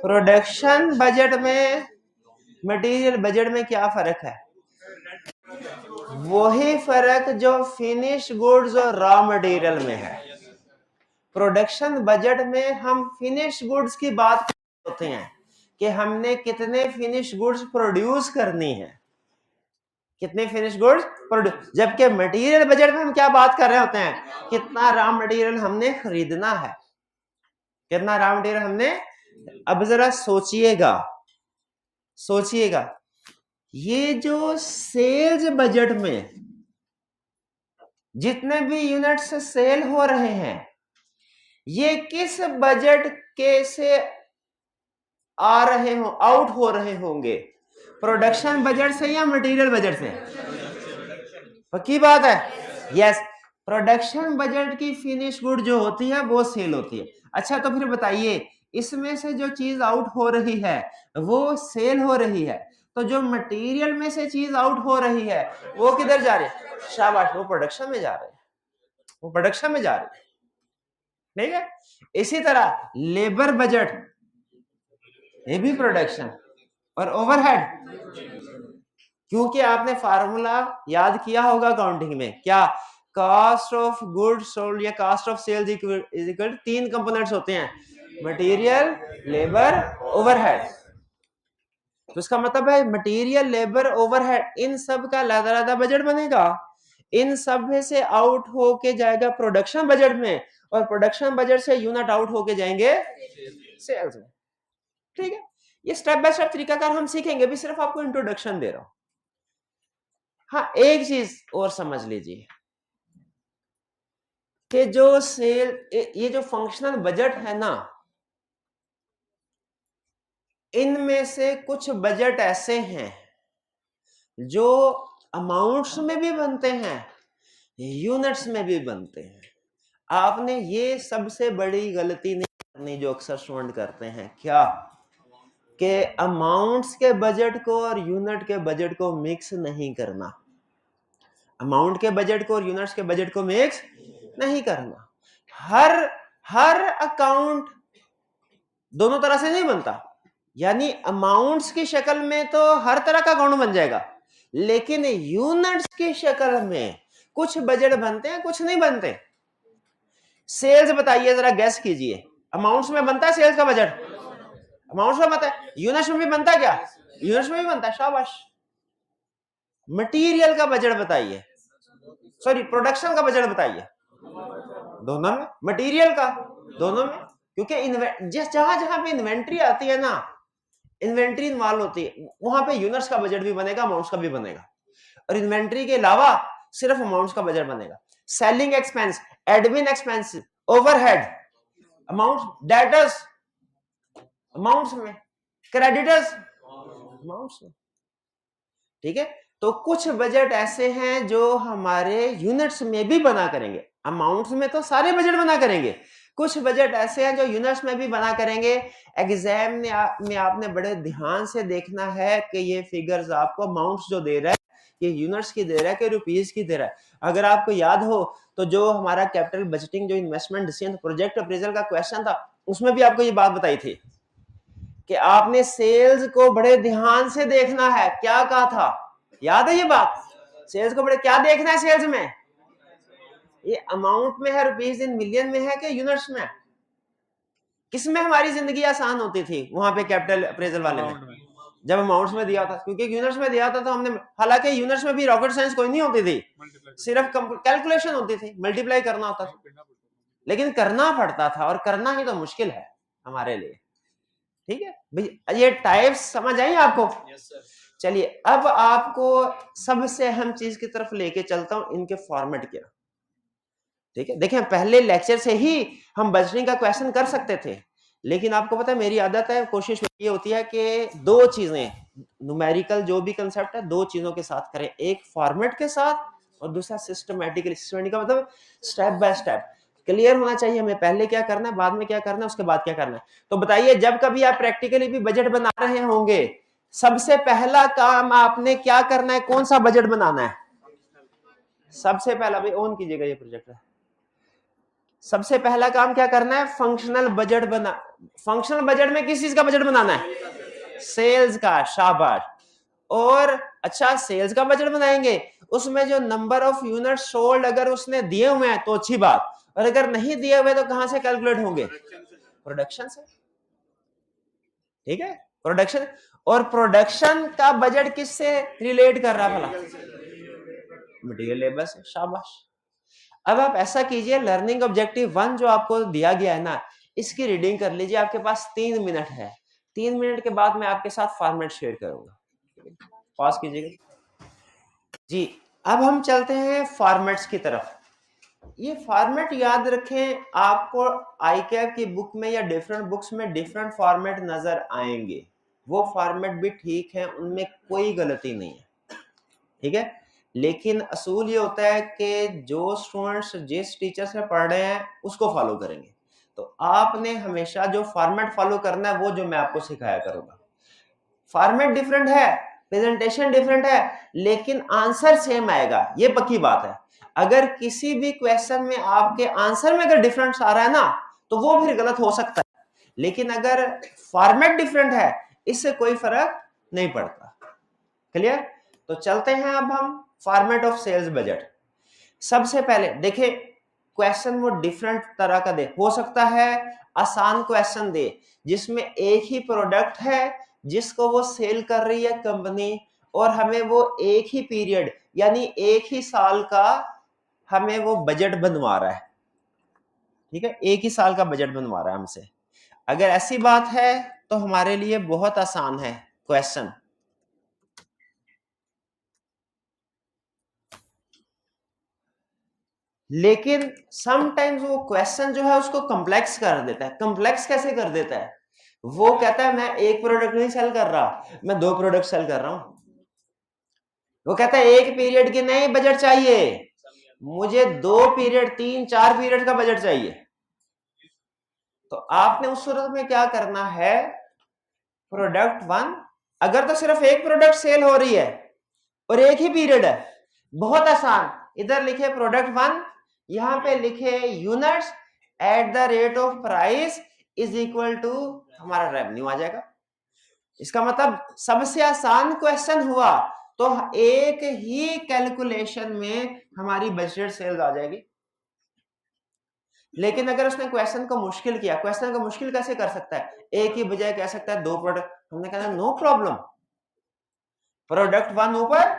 प्रोडक्शन बजट में मटेरियल बजट में क्या फर्क है, वही फर्क जो फिनिश गुड्स और रॉ मटेरियल में है। प्रोडक्शन बजट में हम फिनिश गुड्स की बात होते हैं कि हमने कितने फिनिश गुड्स प्रोड्यूस करनी है, कितने फिनिश गुड्स प्रोड्यूस, जबकि मटेरियल बजट में हम क्या बात कर रहे होते हैं, कितना रॉ मटेरियल हमने खरीदना है, कितना रॉ मटेरियल हमने। अब जरा सोचिएगा, सोचिएगा ये जो सेल्स बजट में जितने भी यूनिट्स सेल हो रहे हैं ये किस बजट के से आ रहे हो, आउट हो रहे होंगे, प्रोडक्शन बजट से या मटेरियल बजट से। पक्की बात है, यस। प्रोडक्शन बजट की फिनिश गुड जो होती है वो सेल होती है। अच्छा तो फिर बताइए इसमें से जो चीज आउट हो रही है वो सेल हो रही है, तो जो मटेरियल में से चीज आउट हो रही है वो किधर जा रही है, शाबाश, वो प्रोडक्शन में जा रही है, वो प्रोडक्शन में जा रही है। ठीक है, इसी तरह लेबर बजट, ये भी प्रोडक्शन, और ओवरहेड, क्योंकि आपने फार्मूला याद किया होगा अकाउंटिंग में, क्या, कॉस्ट ऑफ गुड्स सोल्ड या cost of sales is equal, 3 components होते हैं, मटेरियल, लेबर, ओवरहेड। तो इसका मतलब है मटेरियल, लेबर, ओवरहेड, इन सब का अलग-अलग बजट बनेगा। इन सब में से आउट होके जाएगा प्रोडक्शन बजट में, और प्रोडक्शन बजट से यूनिट आउट होके जाएंगे सेल्स में। ठीक है, ये स्टेप बाय स्टेप तरीकाकार हम सीखेंगे, भी सिर्फ आपको इंट्रोडक्शन दे रहा हूं। हाँ, एक चीज और समझ लीजिए कि जो सेल, ये जो फंक्शनल बजट है ना, इनमें से कुछ बजट ऐसे हैं जो अमाउंट्स में भी बनते हैं, यूनिट्स में भी बनते हैं। आपने ये सबसे बड़ी गलती नहीं करनी जो अक्सर स्टूडेंट करते हैं, क्या कि अमाउंट्स के बजट को और यूनिट के बजट को मिक्स नहीं करना। अमाउंट के बजट को और यूनिट्स के बजट को मिक्स नहीं करना। हर अकाउंट दोनों तरह से नहीं बनता, यानी अमाउंट्स की शक्ल में तो हर तरह का अकाउंट बन जाएगा, लेकिन यूनिट्स की शक्ल में कुछ बजट बनते हैं, कुछ नहीं बनते। सेल्स बताइए, जरा गैस कीजिए, अमाउंट्स में बनता है सेल्स का बजट? अमाउंट्स में बनता है। यूनिट्स में भी बनता है क्या? यूनिट्स में भी बनता है, शाबाश। मटेरियल का बजट बताइए, सॉरी प्रोडक्शन का बजट बताइए। दोनों में। मटेरियल का दोनों में, क्योंकि जहां जहां पे इन्वेंट्री आती है ना, इन्वेंट्री इन्वॉल्व होती है, वहां पे यूनिट्स का बजट भी बनेगा, अमाउंट्स का भी बनेगा। और इन्वेंट्री के अलावा सिर्फ अमाउंट्स का बजट बनेगा। Selling expense, admin expense, overhead, amounts, debtors amounts में, क्रेडिटर्स अमाउंट्स में। ठीक है, तो कुछ बजट ऐसे हैं जो हमारे यूनिट्स में भी बना करेंगे, अमाउंट्स में तो सारे बजट बना करेंगे, कुछ बजट ऐसे हैं जो यूनिट्स में भी बना करेंगे। एग्जाम में आपने बड़े ध्यान से देखना है कि ये फिगर्स आपको अमाउंट्स जो दे रहा है ये यूनिट्स की दे रहा है कि रुपीस की दे रहा है। अगर आपको याद हो तो जो हमारा कैपिटल बजटिंग, जो इन्वेस्टमेंट डिसीजन, प्रोजेक्ट अप्रेजल का क्वेश्चन था, उसमें भी आपको ये बात बताई थी कि आपने सेल्स को बड़े ध्यान से देखना है। क्या कहा था, याद है ये बात? सेल्स को बड़े क्या देखना है सेल्स में, ये अमाउंट में है, रुपीस इन मिलियन में है कि यूनिट्स में? किसमें हमारी जिंदगी आसान होती थी वहां पे कैपिटल अप्रेजल वाले में? जब अमाउंट्स में दिया था, क्योंकि यूनिट्स में दिया था तो हमने, हालांकि यूनिट्स में भी रॉकेट साइंस कोई नहीं होती थी, सिर्फ कैलकुलेशन होती थी, मल्टीप्लाई करना होता था, लेकिन करना पड़ता था, और करना ही तो मुश्किल है हमारे लिए। ठीक है भाई, ये टाइप्स समझ आई आपको? चलिए, अब आपको सबसे अहम चीज की तरफ लेके चलता हूं, इनके फॉर्मेट क्या। ठीक है, देखें पहले लेक्चर से ही हम बजटिंग का क्वेश्चन कर सकते थे, लेकिन आपको पता है मेरी आदत है, कोशिश ये होती है कि दो चीजें, न्यूमेरिकल जो भी कंसेप्ट है, दो चीजों के साथ करें, एक फॉर्मेट के साथ और दूसरा सिस्टमैटिकली। सिस्टमैटिक का मतलब स्टेप बाय स्टेप क्लियर होना चाहिए हमें, पहले क्या करना है, बाद में क्या करना है, उसके बाद क्या करना है। तो बताइए, जब कभी आप प्रैक्टिकली भी बजट बना रहे होंगे, सबसे पहला काम आपने क्या करना है, कौन सा बजट बनाना है? सबसे पहला, भाई ऑन कीजिएगा ये प्रोजेक्टर, सबसे पहला काम क्या करना है, फंक्शनल बजट बना। फंक्शनल बजट में किस चीज का बजट बनाना है? सेल्स का, शाबाश। और अच्छा, सेल्स का बजट बनाएंगे, उसमें जो नंबर ऑफ यूनिट सोल्ड अगर उसने दिए हुए हैं तो अच्छी बात, और अगर नहीं दिए हुए तो कहां से कैलकुलेट होंगे? प्रोडक्शन से। ठीक है, प्रोडक्शन। और प्रोडक्शन का बजट किससे रिलेट कर रहा है भला? मटेरियल लेबर से, शाबाश। अब आप ऐसा कीजिए, लर्निंग ऑब्जेक्टिव 1 जो आपको दिया गया है ना, इसकी रीडिंग कर लीजिए, आपके पास 3 मिनट है, 3 मिनट के बाद मैं आपके साथ फॉर्मेट शेयर करूंगा। पॉज कीजिएगा जी। अब हम चलते हैं फॉर्मेट्स की तरफ। ये फॉर्मेट याद रखें, आपको आईकैप की बुक में या डिफरेंट बुक्स में डिफरेंट फॉर्मेट नजर आएंगे, वो फॉर्मेट भी ठीक है, उनमें कोई गलती नहीं है। ठीक है, लेकिन असूल ये होता है कि जो स्टूडेंट्स जिस टीचर से पढ़ रहे हैं उसको फॉलो करेंगे, तो आपने हमेशा जो फॉर्मेट फॉलो करना है वो जो मैं आपको सिखाया करूंगा। फॉर्मेट डिफरेंट है, प्रेजेंटेशन डिफरेंट है, लेकिन आंसर सेम आएगा, ये पक्की बात है। अगर किसी भी क्वेश्चन में आपके आंसर में अगर डिफरेंस आ रहा है ना, तो वो फिर गलत हो सकता है, लेकिन अगर फॉर्मेट डिफरेंट है, इससे कोई फर्क नहीं पड़ता। क्लियर? तो चलते हैं अब हम फॉर्मेट ऑफ सेल्स बजट। सबसे पहले देखिए, क्वेश्चन वो डिफरेंट तरह का दे, हो सकता है आसान क्वेश्चन दे जिसमें एक ही प्रोडक्ट है, जिसको वो सेल कर रही है कंपनी, और हमें वो एक ही पीरियड यानी एक ही साल का हमें वो बजट बनवा रहा है, ठीक है, एक ही साल का बजट बनवा रहा है हमसे। अगर ऐसी बात है तो हमारे लिए बहुत आसान है क्वेश्चन, लेकिन समटाइम्स वो क्वेश्चन जो है उसको कॉम्प्लेक्स कर देता है। कॉम्प्लेक्स कैसे कर देता है? वो कहता है मैं एक प्रोडक्ट नहीं सेल कर रहा, मैं 2 प्रोडक्ट सेल कर रहा हूं। वो कहता है एक पीरियड की नहीं बजट चाहिए, मुझे 2 पीरियड 3-4 पीरियड का बजट चाहिए। तो आपने उस सूरत में क्या करना है, प्रोडक्ट 1, अगर तो सिर्फ एक प्रोडक्ट सेल हो रही है और एक ही पीरियड है, बहुत आसान, इधर लिखे प्रोडक्ट 1, यहां पे लिखे units at the rate of price is equal to हमारा रेवेन्यू आ जाएगा। इसका मतलब सबसे आसान क्वेश्चन हुआ तो एक ही कैलकुलेशन में हमारी बजट सेल्स आ जाएगी। लेकिन अगर उसने क्वेश्चन को मुश्किल किया, क्वेश्चन को मुश्किल कैसे कर सकता है, एक ही बजाय कह सकता है 2 प्रोडक्ट, हमने कहा नो प्रॉब्लम, प्रोडक्ट 1 ऊपर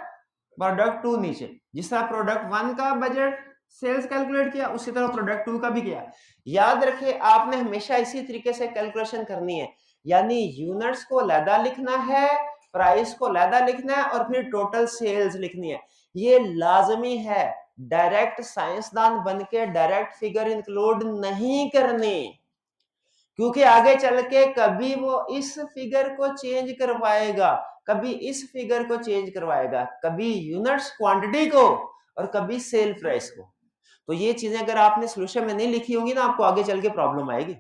प्रोडक्ट 2 नीचे। जिस तरह प्रोडक्ट 1 का बजट सेल्स कैलकुलेट किया उसी तरह प्रोडक्ट 2 का भी किया। याद रखिए आपने हमेशा इसी तरीके से कैलकुलेशन करनी है, यानी यूनिट्स को लैदा लिखना है, प्राइस को लैदा लिखना है और फिर टोटल सेल्स लिखनी है। ये लाजमी है, डायरेक्ट साइंसदान बनके डायरेक्ट फिगर इंक्लूड नहीं करनी, क्योंकि आगे चल के कभी वो इस फिगर को चेंज करवाएगा, कभी इस फिगर को चेंज करवाएगा, कभी यूनिट्स क्वांटिटी को और कभी सेल प्राइस को। तो ये चीजें अगर आपने सोल्यूशन में नहीं लिखी होंगी ना, आपको आगे चल के प्रॉब्लम आएगी।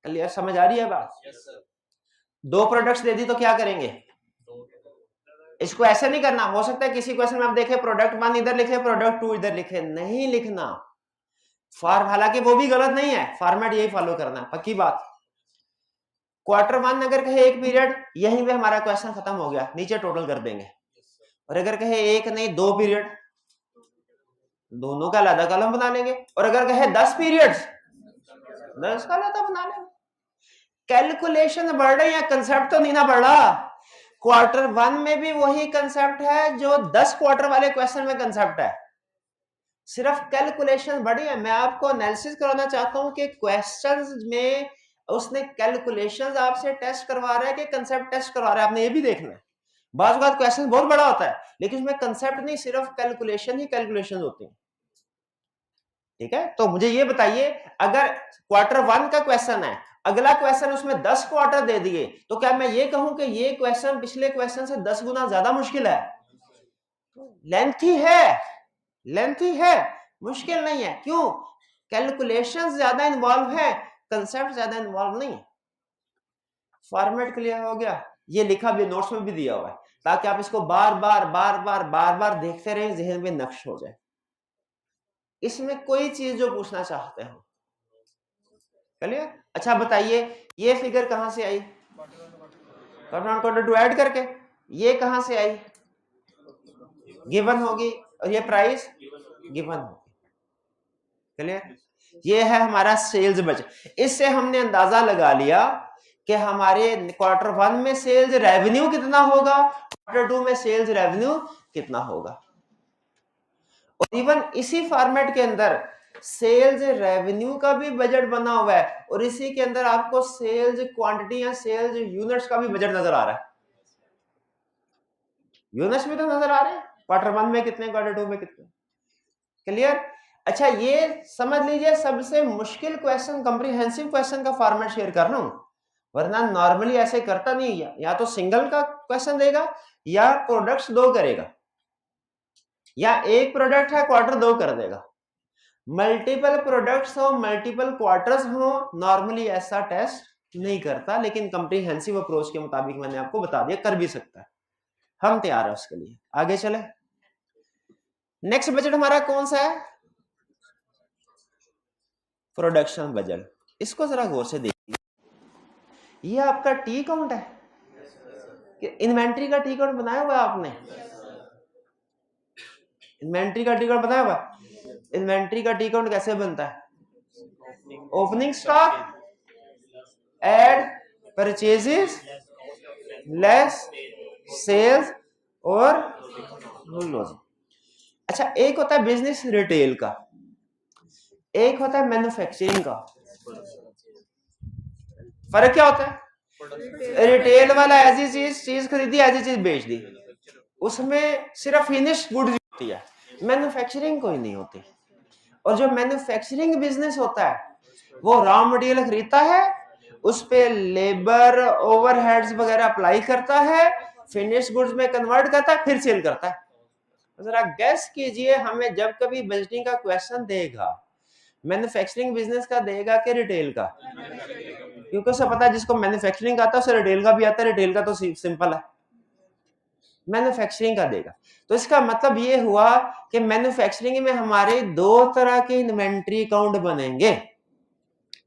क्लियर, समझ आ रही है बात? yes, 2 प्रोडक्ट्स दे दी तो क्या करेंगे, इसको ऐसे नहीं करना। हो सकता है किसी क्वेश्चन में आप देखें प्रोडक्ट 1 इधर लिखे प्रोडक्ट 2 इधर लिखे, नहीं लिखना। हालांकि वो भी गलत नहीं है, फॉर्मेट यही फॉलो करना है, पक्की बात। क्वार्टर 1 अगर कहे एक पीरियड, यहीं पे हमारा क्वेश्चन खत्म हो गया, नीचे टोटल कर देंगे। और अगर कहे एक नहीं 2 पीरियड, दोनों का अलग कॉलम बना लेंगे। और अगर कहे 10 पीरियड्स, 10 का अलग बना लेंगे। कैलकुलेशन बढ़ रही है, कंसेप्ट तो नहीं ना बढ़ रहा। क्वार्टर 1 में भी वही कंसेप्ट है जो 10 क्वार्टर वाले क्वेश्चन में कंसेप्ट है, सिर्फ कैलकुलेशन बढ़ी है। मैं आपको एनालिसिस कराना चाहता हूं कि क्वेश्चंस में उसने कैलकुलेशंस आपसे टेस्ट करवा रहा है कि कंसेप्ट टेस्ट करवा रहा है, आपने ये भी देखना है। बात क्वेश्चन बहुत बड़ा होता है लेकिन उसमें कंसेप्ट नहीं, सिर्फ कैलकुलेशन ही कैलकुलेशन होती है, ठीक है। तो मुझे ये बताइए, अगर क्वार्टर 1 का क्वेश्चन है, अगला क्वेश्चन उसमें 10 क्वार्टर दे दिए, तो क्या मैं ये कहूं कि ये क्वेश्चन पिछले क्वेश्चन से 10 गुना ज्यादा मुश्किल है? लेंथी है, लेंथी है, मुश्किल नहीं है। क्यों? कैलकुलेशन ज्यादा इन्वॉल्व है, कंसेप्ट ज्यादा इन्वॉल्व नहीं है। फॉर्मेट क्लियर हो गया? ये लिखा भी नोट्स में भी दिया हुआ है ताकि आप इसको बार बार देखते रहें, जहन में नक्श हो जाए। इसमें कोई चीज जो पूछना चाहते हो, क्लियर? अच्छा बताइए, ये फिगर कहां से आई? क्वार्टर 2 ऐड करके। ये कहां से आई? गिवन होगी, और ये प्राइस गिवन होगी, क्लियर? ये है हमारा सेल्स बजट। इससे हमने अंदाजा लगा लिया कि हमारे क्वार्टर 1 में सेल्स रेवेन्यू कितना होगा, क्वार्टर 2 में सेल्स रेवेन्यू कितना होगा। और इवन इसी फॉर्मेट के अंदर सेल्स रेवेन्यू का भी बजट बना हुआ है और इसी के अंदर आपको सेल्स क्वांटिटी या सेल्स यूनिट्स का भी बजट नजर आ रहा है। यूनिट्स भी तो नजर आ रहे हैं, क्वार्टर 1 में कितने, क्वार्टर 2 में कितने, क्लियर? अच्छा ये समझ लीजिए सबसे मुश्किल क्वेश्चन, कॉम्प्रिहेंसिव क्वेश्चन का फॉर्मेट शेयर कर रहा हूं, वरना नॉर्मली ऐसे करता नहीं है। या तो सिंगल का क्वेश्चन देगा या प्रोडक्ट्स 2 करेगा, या एक प्रोडक्ट है क्वार्टर 2 कर देगा। मल्टीपल प्रोडक्ट्स हो, मल्टीपल क्वार्टर्स हो, नॉर्मली ऐसा टेस्ट नहीं करता, लेकिन कॉम्प्रिहेंसिव अप्रोच के मुताबिक मैंने आपको बता दिया कर भी सकता है। हम तैयार है उसके लिए। आगे चले, नेक्स्ट बजट हमारा कौन सा है? Production budget. इसको जरा गौर से देखिए, ये आपका टी काउंट है कि इन्वेंट्री का टी काउंट बनाया हुआ है आपने? इन्वेंट्री का टी काउंट बनाया हुआ है। इन्वेंट्री का टी काउंट कैसे बनता है? Opening stock add purchases less sales और क्लोजिंग। अच्छा, एक होता है बिजनेस रिटेल का, एक होता है मैन्युफैक्चरिंग का। फर्क क्या होता है? रिटेल वाला ऐसी चीज खरीदी, ऐसी चीज बेच दी, उसमें सिर्फ फिनिश गुड्स होती है, मैन्युफैक्चरिंग कोई नहीं होती। और जो मैन्युफैक्चरिंग बिजनेस होता है वो रॉ मटेरियल खरीदता है, उस पे लेबर ओवरहेड्स वगैरह अप्लाई करता है, फिनिश गुड्स में कन्वर्ट करता है, फिर सेल करता है। जरा गैस कीजिए, हमें जब कभी बजटिंग का क्वेश्चन देगा, मैन्युफैक्चरिंग बिजनेस का देगा कि रिटेल का? क्योंकि उसे पता है जिसको मैन्युफैक्चरिंग आता है उसे रिटेल का भी आता है, रिटेल का तो सिंपल है, मैन्युफैक्चरिंग का देगा। तो इसका मतलब ये हुआ कि मैन्युफैक्चरिंग में हमारे दो तरह के इन्वेंट्री अकाउंट बनेंगे,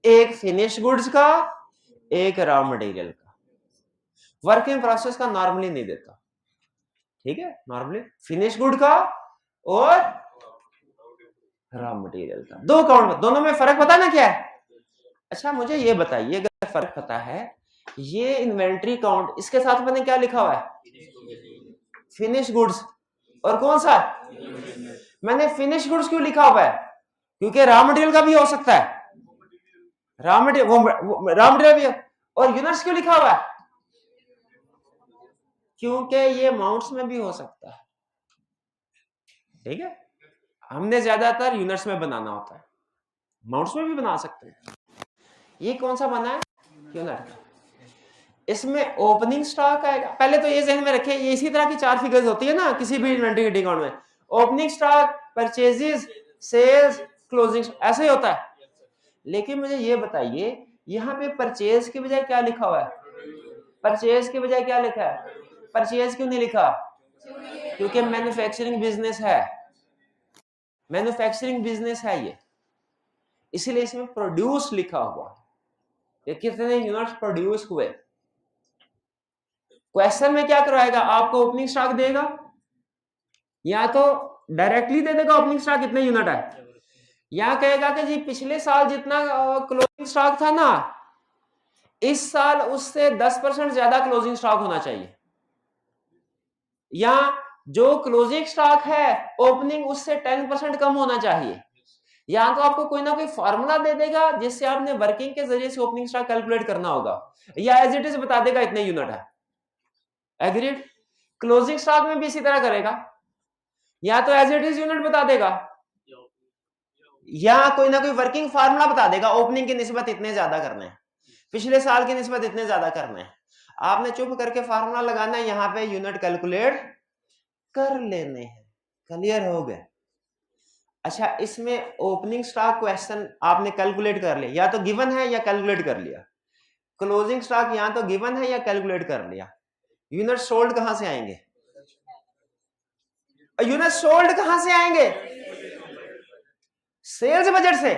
एक फिनिश गुड्स का, एक रॉ मटेरियल का। वर्किंग प्रोसेस का नॉर्मली नहीं देता, ठीक है, नॉर्मली फिनिश गुड का और रॉ मटेरियल का, दो अकाउंट, दोनों में फर्क पता ना क्या है? अच्छा मुझे ये बताइए, अगर फर्क पता है, ये इन्वेंट्री अकाउंट, इसके साथ मैंने क्या लिखा हुआ है? Finish goods. और कौन सा? मैंने फिनिश गुड्स क्यों लिखा हुआ है? क्योंकि रॉ मटेरियल का भी हो सकता है, रॉ मटेरियल भी। और यूनिट्स क्यों लिखा हुआ है? क्योंकि ये अमाउंट्स में भी हो सकता है, ठीक है, हमने ज्यादातर यूनिट्स में बनाना होता है, अमाउंट्स में भी बना सकते हैं। ये कौन सा बना है? यूनिट। इसमें ओपनिंग स्टॉक आएगा, पहले तो ये ज़हन में रखें, ये इसी तरह की चार फिगर्स होती है ना किसी भी इन्वेंटरी अकाउंट में, opening stock, purchases, sales, closing, ऐसे ही होता है। लेकिन मुझे ये बताइए, यहाँ पे परचेज की बजाय क्या लिखा हुआ है? परचेज की बजाय क्या लिखा है? परचेज क्यों नहीं लिखा? क्योंकि मैन्युफैक्चरिंग बिजनेस है, मैन्युफैक्चरिंग बिजनेस है ये, इसीलिए इसमें प्रोड्यूस लिखा हुआ है, ये कितने यूनिट्स प्रोड्यूस हुए। क्वेश्चन में क्या करवाएगा? आपको ओपनिंग स्टॉक देगा, या तो डायरेक्टली दे देगा ओपनिंग स्टॉक कितने यूनिट है, या कहेगा कि जी पिछले साल जितना क्लोजिंग स्टॉक था ना, इस साल उससे 10% ज्यादा क्लोजिंग स्टॉक होना चाहिए, या जो क्लोजिंग स्टॉक है ओपनिंग उससे 10% कम होना चाहिए। या तो आपको कोई ना कोई फॉर्मूला दे देगा जिससे आपने वर्किंग के जरिए से ओपनिंग स्टॉक कैलकुलेट करना होगा, या एज इट इज बता देगा इतने यूनिट है। एग्रीड? क्लोजिंग स्टॉक में भी इसी तरह करेगा, या तो एज इट इज यूनिट बता देगा, या कोई ना कोई वर्किंग फार्मूला बता देगा, ओपनिंग की निस्बत इतने ज्यादा करने हैं, पिछले साल की निस्बत इतने ज्यादा करने हैं। आपने चुप करके फार्मूला लगाना है, यहां पे यूनिट कैलकुलेट कर लेने हैं। क्लियर हो गए? अच्छा, इसमें ओपनिंग स्टॉक क्वेश्चन आपने कैलकुलेट कर लिया, या तो गिवन है या कैलकुलेट कर लिया। क्लोजिंग स्टॉक या तो गिवन है या कैलकुलेट कर लिया। यूनिट सोल्ड कहां से आएंगे? यूनिट सोल्ड कहां से आएंगे? सेल्स बजट से,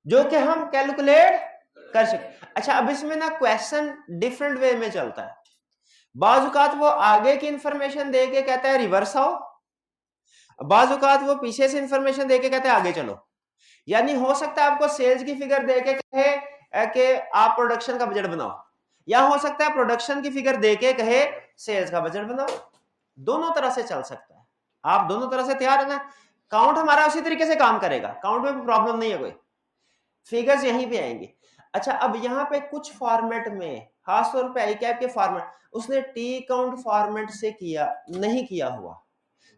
जो कि हम कैलकुलेट कर सकते। अच्छा, अब इसमें ना क्वेश्चन डिफरेंट वे में चलता है, बाज़ औक़ात वो आगे की इंफॉर्मेशन दे के कहता है रिवर्स आओ, बाज़ औक़ात वो पीछे से इंफॉर्मेशन दे के कहते हैं आगे चलो। यानी हो सकता है आपको सेल्स की फिगर दे के कहे कि आप प्रोडक्शन का बजट बनाओ, या हो सकता है प्रोडक्शन की फिगर दे के कहे सेल्स का बजट बनाओ। दोनों तरह से चल सकता है, आप दोनों तरह से तैयार है ना। काउंट हमारा उसी तरीके से काम करेगा, काउंट में प्रॉब्लम नहीं है कोई, फिगर्स यहीं पे आएंगी। अच्छा, अब यहाँ पे कुछ फॉर्मेट में, खासतौर पे आई कैप के फॉर्मेट, उसने टी काउंट फॉर्मेट से किया नहीं किया हुआ,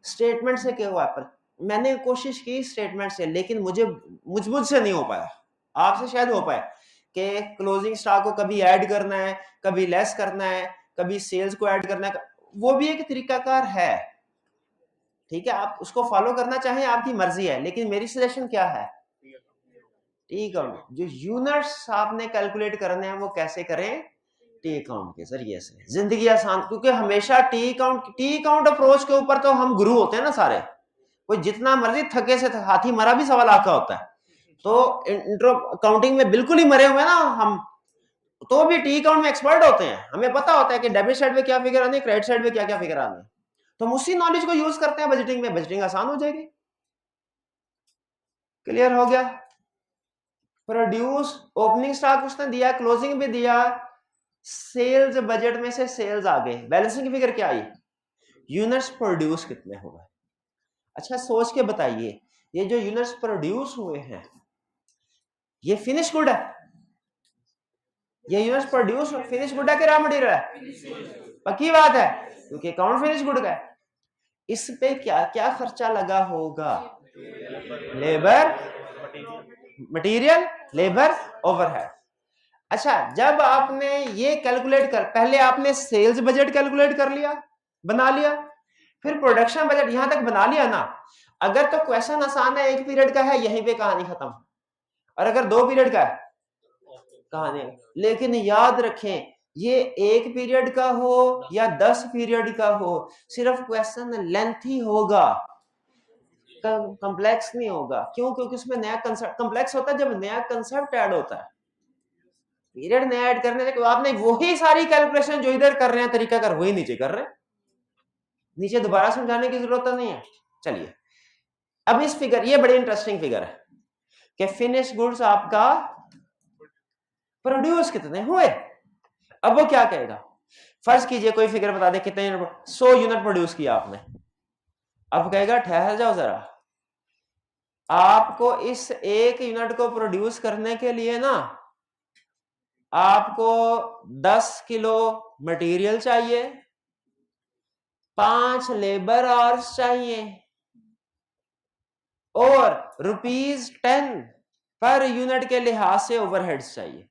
स्टेटमेंट से किया हुआ, पर मैंने कोशिश की स्टेटमेंट से, लेकिन मुझसे नहीं हो पाया, आपसे शायद हो पाए कि क्लोजिंग स्टॉक को कभी ऐड करना है, कभी लेस करना है, कभी सेल्स को ऐड करना है, वो भी एक तरीकाकार है, ठीक है, आप उसको फॉलो करना चाहें आपकी मर्जी है, लेकिन मेरी सजेशन क्या है, टी काउंट, जो यूनिट्स आपने कैलकुलेट करने हैं वो कैसे करें? टी काउंट के जरिए से, जिंदगी आसान। क्योंकि हमेशा टी काउंट अप्रोच के ऊपर तो हम गुरु होते हैं ना सारे, कोई जितना मर्जी थके से हाथी मरा भी 1.25 लाख का होता है, तो इंट्रो काउंटिंग में बिल्कुल ही मरे हुए ना हम, तो भी टी काउंट में एक्सपर्ट होते हैं, हमें पता होता है कि डेबिट साइड में क्या फिगर आनी है, क्रेडिट साइड में क्या क्या फिगर आनी है, तो हम उसी नॉलेज को यूज करते हैं बजटिंग में, बजटिंग आसान हो जाएगी। क्लियर हो गया? प्रोड्यूस, ओपनिंग स्टॉक उसने दिया, क्लोजिंग भी दिया, सेल्स बजट में से सेल्स आ गए, बैलेंसिंग की फिगर क्या आई, यूनिट्स प्रोड्यूस कितने हो गए। अच्छा सोच के बताइए, ये जो यूनिट्स प्रोड्यूस हुए हैं ये फिनिश गुड है, ये यूनिट्स प्रोड्यूस फिनिश गुड है कि रॉ मटेरियल है, पक्की बात है, क्योंकि अकाउंट फिनिश गुड का है। इस पे क्या क्या खर्चा लगा होगा, लेबर, मटेरियल, लेबर, ओवरहेड। अच्छा जब आपने ये कैलकुलेट कर, पहले आपने सेल्स बजट कैलकुलेट कर लिया, बना लिया, फिर प्रोडक्शन बजट यहां तक बना लिया ना, अगर तो क्वेश्चन आसान है, एक पीरियड का है, यहीं पे कहानी खत्म। और अगर 2 पीरियड का है कहानी, लेकिन याद रखें ये 1 पीरियड का हो या 10 पीरियड का हो, सिर्फ क्वेश्चन लेंथ ही होगा, कॉम्प्लेक्स नहीं होगा। क्यों? क्योंकि उसमें नया कंसेप्ट, कॉम्प्लेक्स होता है जब नया कंसेप्ट ऐड होता है, पीरियड नया ऐड करने से आपने वही सारी कैलकुलेशन जो इधर कर रहे हैं तरीका कर वही नीचे कर रहे हैं, नीचे दोबारा समझाने की जरूरत नहीं है। चलिए अब इस फिगर, ये बड़ी इंटरेस्टिंग फिगर है कि फिनिश गुड्स आपका प्रोड्यूस कितने हुए। अब वो क्या कहेगा, फर्ज कीजिए कोई फिगर बता दे कितने 100 यूनिट प्रोड्यूस किया आपने, अब कहेगा ठहर जाओ जरा, आपको इस 1 यूनिट को प्रोड्यूस करने के लिए ना आपको 10 किलो मटेरियल चाहिए, 5 लेबर आवर्स चाहिए और ₹10 पर यूनिट के लिहाज से ओवरहेड्स चाहिए।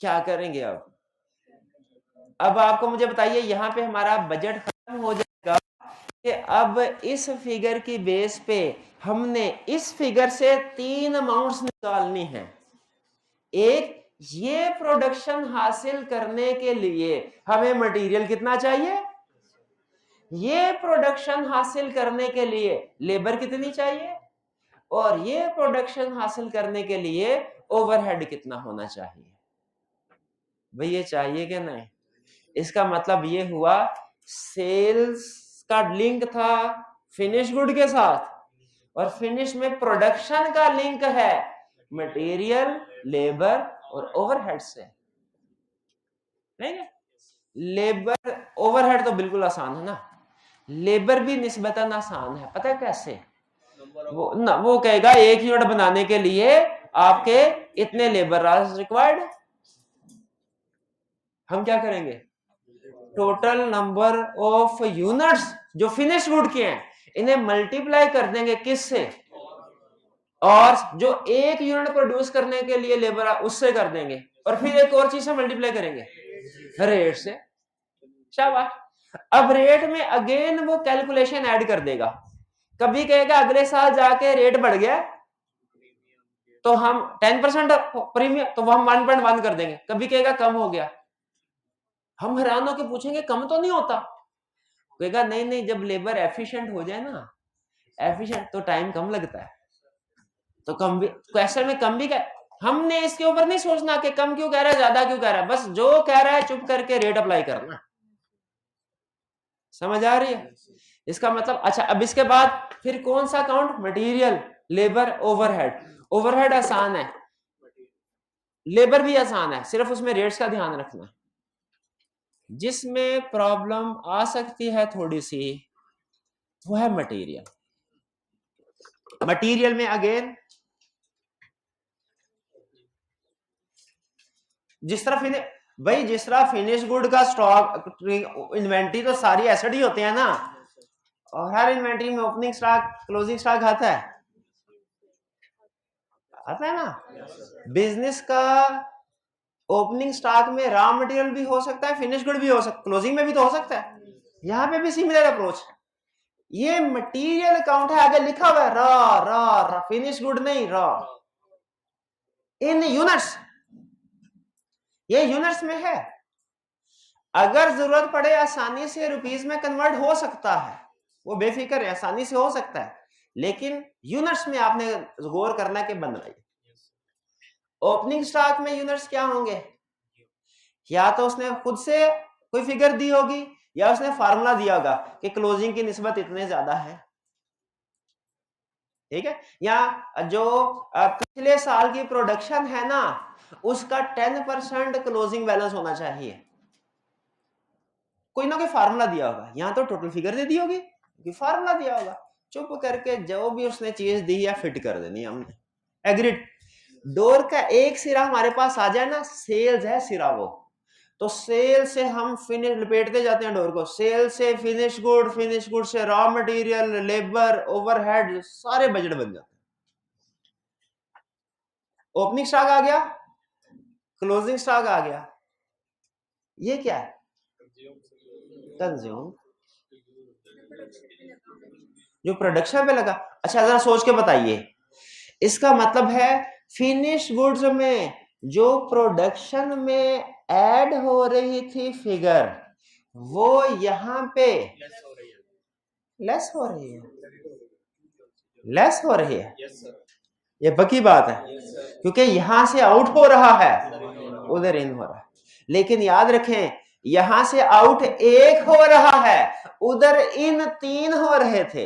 क्या करेंगे अब आपको मुझे बताइए, यहां पे हमारा बजट खत्म हो जाएगा कि अब इस फिगर की बेस पे हमने इस फिगर से 3 अमाउंट्स निकालनी है। एक, ये प्रोडक्शन हासिल करने के लिए हमें मटेरियल कितना चाहिए, ये प्रोडक्शन हासिल करने के लिए लेबर कितनी चाहिए, और ये प्रोडक्शन हासिल करने के लिए ओवरहेड कितना होना चाहिए। भाई ये चाहिए कि नहीं, इसका मतलब ये हुआ सेल्स का लिंक था फिनिश गुड के साथ, और फिनिश में प्रोडक्शन का लिंक है मटेरियल, लेबर और ओवरहेड से। नहीं है लेबर ओवरहेड तो बिल्कुल आसान है ना, लेबर भी निस्बतन आसान है, पता है कैसे, वो कहेगा 1 यूनिट बनाने के लिए आपके इतने लेबर आवर्स रिक्वायर्ड, हम क्या करेंगे टोटल नंबर ऑफ यूनिट्स जो फिनिश गुड के हैं इन्हें मल्टीप्लाई कर देंगे किससे, और जो 1 यूनिट प्रोड्यूस करने के लिए लेबर उससे कर देंगे, और फिर एक और चीज से मल्टीप्लाई करेंगे रेट से। शाबाश। अब रेट में अगेन वो कैलकुलेशन ऐड कर देगा, कभी कहेगा अगले साल जाके रेट बढ़ गया तो हम 10% प्रीमियम, तो वो हम 1.1 कर देंगे, कभी कहेगा कम हो गया, हम हैरान होकर पूछेंगे कम तो नहीं होता, कहेगा नहीं नहीं, जब लेबर एफिशिएंट हो जाए ना, एफिशिएंट तो टाइम कम लगता है, तो कम भी क्वेश्चन में कम भी हमने इसके ऊपर नहीं सोचना कि कम क्यों कह रहा है ज्यादा क्यों कह रहा है, बस जो कह रहा है चुप करके रेट अप्लाई करना। समझ आ रही है इसका मतलब। अच्छा अब इसके बाद फिर कौन सा account, material, labour, overhead. Overhead आसान है, लेबर भी आसान है, सिर्फ उसमें रेट्स का ध्यान रखना। जिसमें प्रॉब्लम आ सकती है थोड़ी सी वो है मटेरियल। मटेरियल में अगेन जिस तरह भाई जिस तरह फिनिश गुड का स्टॉक इन्वेंट्री तो सारी एसेट ही होते हैं ना, और हर इन्वेंट्री में ओपनिंग स्टॉक क्लोजिंग स्टॉक आता है ना। बिजनेस का ओपनिंग स्टॉक में रॉ मटेरियल भी हो सकता है, फिनिश गुड भी हो सकता है, क्लोजिंग में भी तो हो सकता है, यहां पे भी सिमिलर अप्रोच। ये मटेरियल अकाउंट है, आगे लिखा हुआ है रॉ रॉ, फिनिश गुड नहीं, रॉ इन यूनिट्स, ये यूनिट्स में है, अगर जरूरत पड़े आसानी से रुपीस में कन्वर्ट हो सकता है, वो बेफिक्र है आसानी से हो सकता है, लेकिन यूनिट्स में आपने गौर करना कि बन रही है। ओपनिंग स्टॉक में यूनिट्स क्या होंगे, या तो उसने खुद से कोई फिगर दी होगी या उसने फार्मूला दिया होगा कि क्लोजिंग की निस्बत इतने ज्यादा है, ठीक है, या जो पिछले साल की प्रोडक्शन है ना उसका 10% क्लोजिंग बैलेंस होना चाहिए। कोई ना कोई फार्मूला दिया होगा, यहाँ तो टोटल फिगर दे दी होगी, कि फार्मूला दिया होगा, चुप करके जो भी उसने चीज दी या फिट कर देनी हमने। एग्रीड। डोर का एक सिरा हमारे पास आ जाए ना, सेल्स है सिरा वो, तो सेल से हम फिनिश लपेटते जाते हैं डोर को, सेल से फिनिश गुड से रॉ मटेरियल, लेबर, ओवरहेड, सारे बजट बन जाते हैं। ओपनिंग स्टॉक आ गया, क्लोजिंग स्टॉक आ गया, ये क्या है? कंज्यूम, जो प्रोडक्शन पे लगा। अच्छा जरा सोच के बताइए, इसका मतलब है फिनिश गुड्स में जो प्रोडक्शन में ऐड हो रही थी फिगर, वो यहां पे लेस हो रही है, लेस हो रही है। ये पक्की बात है, क्योंकि यहां से आउट हो रहा है, उधर इन हो रहा है। लेकिन याद रखें, यहां से आउट एक हो रहा है, उधर इन 3 हो रहे थे,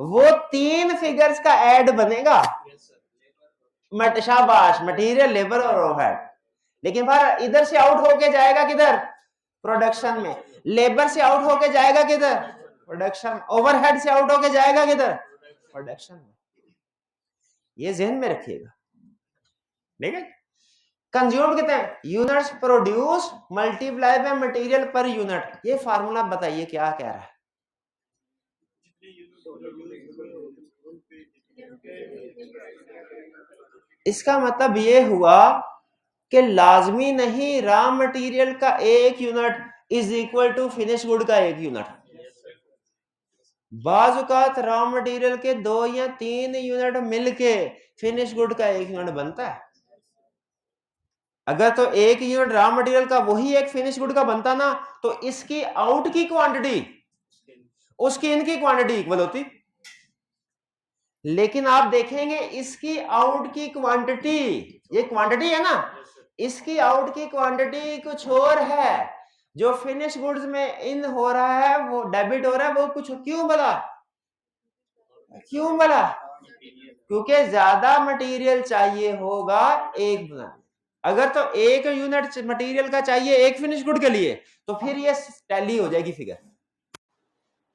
वो 3 फिगर्स का ऐड बनेगा। शाबाश, मटेरियल, लेबर और ओवरहेड। लेकिन बार इधर से आउट होके जाएगा किधर? प्रोडक्शन में। लेबर से आउट होके जाएगा किधर? प्रोडक्शन। ओवरहेड से आउट होके जाएगा किधर? प्रोडक्शन में। ये ध्यान में रखिएगा, ठीक है। कंज्यूम कितने units produce multiply by material per unit, ये फार्मूला बताइए क्या कह रहा है? इसका मतलब ये हुआ कि लाजमी नहीं रॉ मटेरियल का 1 unit is equal to finish good का 1 यूनिट। बाजुकात रॉ मटेरियल के 2 या 3 यूनिट मिलके फिनिश गुड का 1 यूनिट बनता है। अगर तो 1 यूनिट रॉ मटेरियल का वही एक फिनिश गुड का बनता ना, तो इसकी आउट की क्वांटिटी उसकी इनकी क्वांटिटी इक्वल होती। लेकिन आप देखेंगे इसकी आउट की क्वांटिटी, ये क्वांटिटी है ना, इसकी आउट की क्वांटिटी कुछ और है। जो फिनिश गुड्स में इन हो रहा है, वो डेबिट हो रहा है, वो कुछ क्यों बोला? क्यों बोला? क्योंकि ज्यादा मटेरियल चाहिए होगा एक बनाने। अगर तो 1 यूनिट मटेरियल का चाहिए एक फिनिश गुड के लिए, तो फिर ये टैली हो जाएगी फिगर।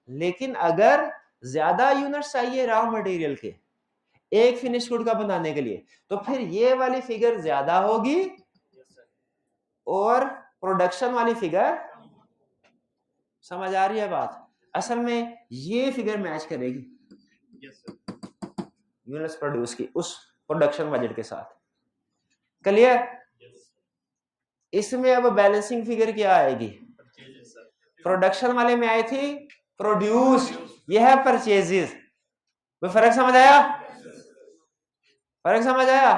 लेकिन अगर ज्यादा यूनिट चाहिए रॉ मटेरियल के एक फिनिश गुड का बनाने के लिए, तो फिर ये वाली फिगर ज्यादा होगी और प्रोडक्शन वाली फिगर, समझ आ रही है बात? असल में ये फिगर मैच करेगी यूनिट्स प्रोड्यूस की उस प्रोडक्शन बजट के साथ। क्लियर? इसमें अब बैलेंसिंग फिगर क्या आएगी? प्रोडक्शन वाले में आई थी प्रोड्यूस, यह है परचेजेस। कोई फर्क समझ आया? फर्क समझ आया?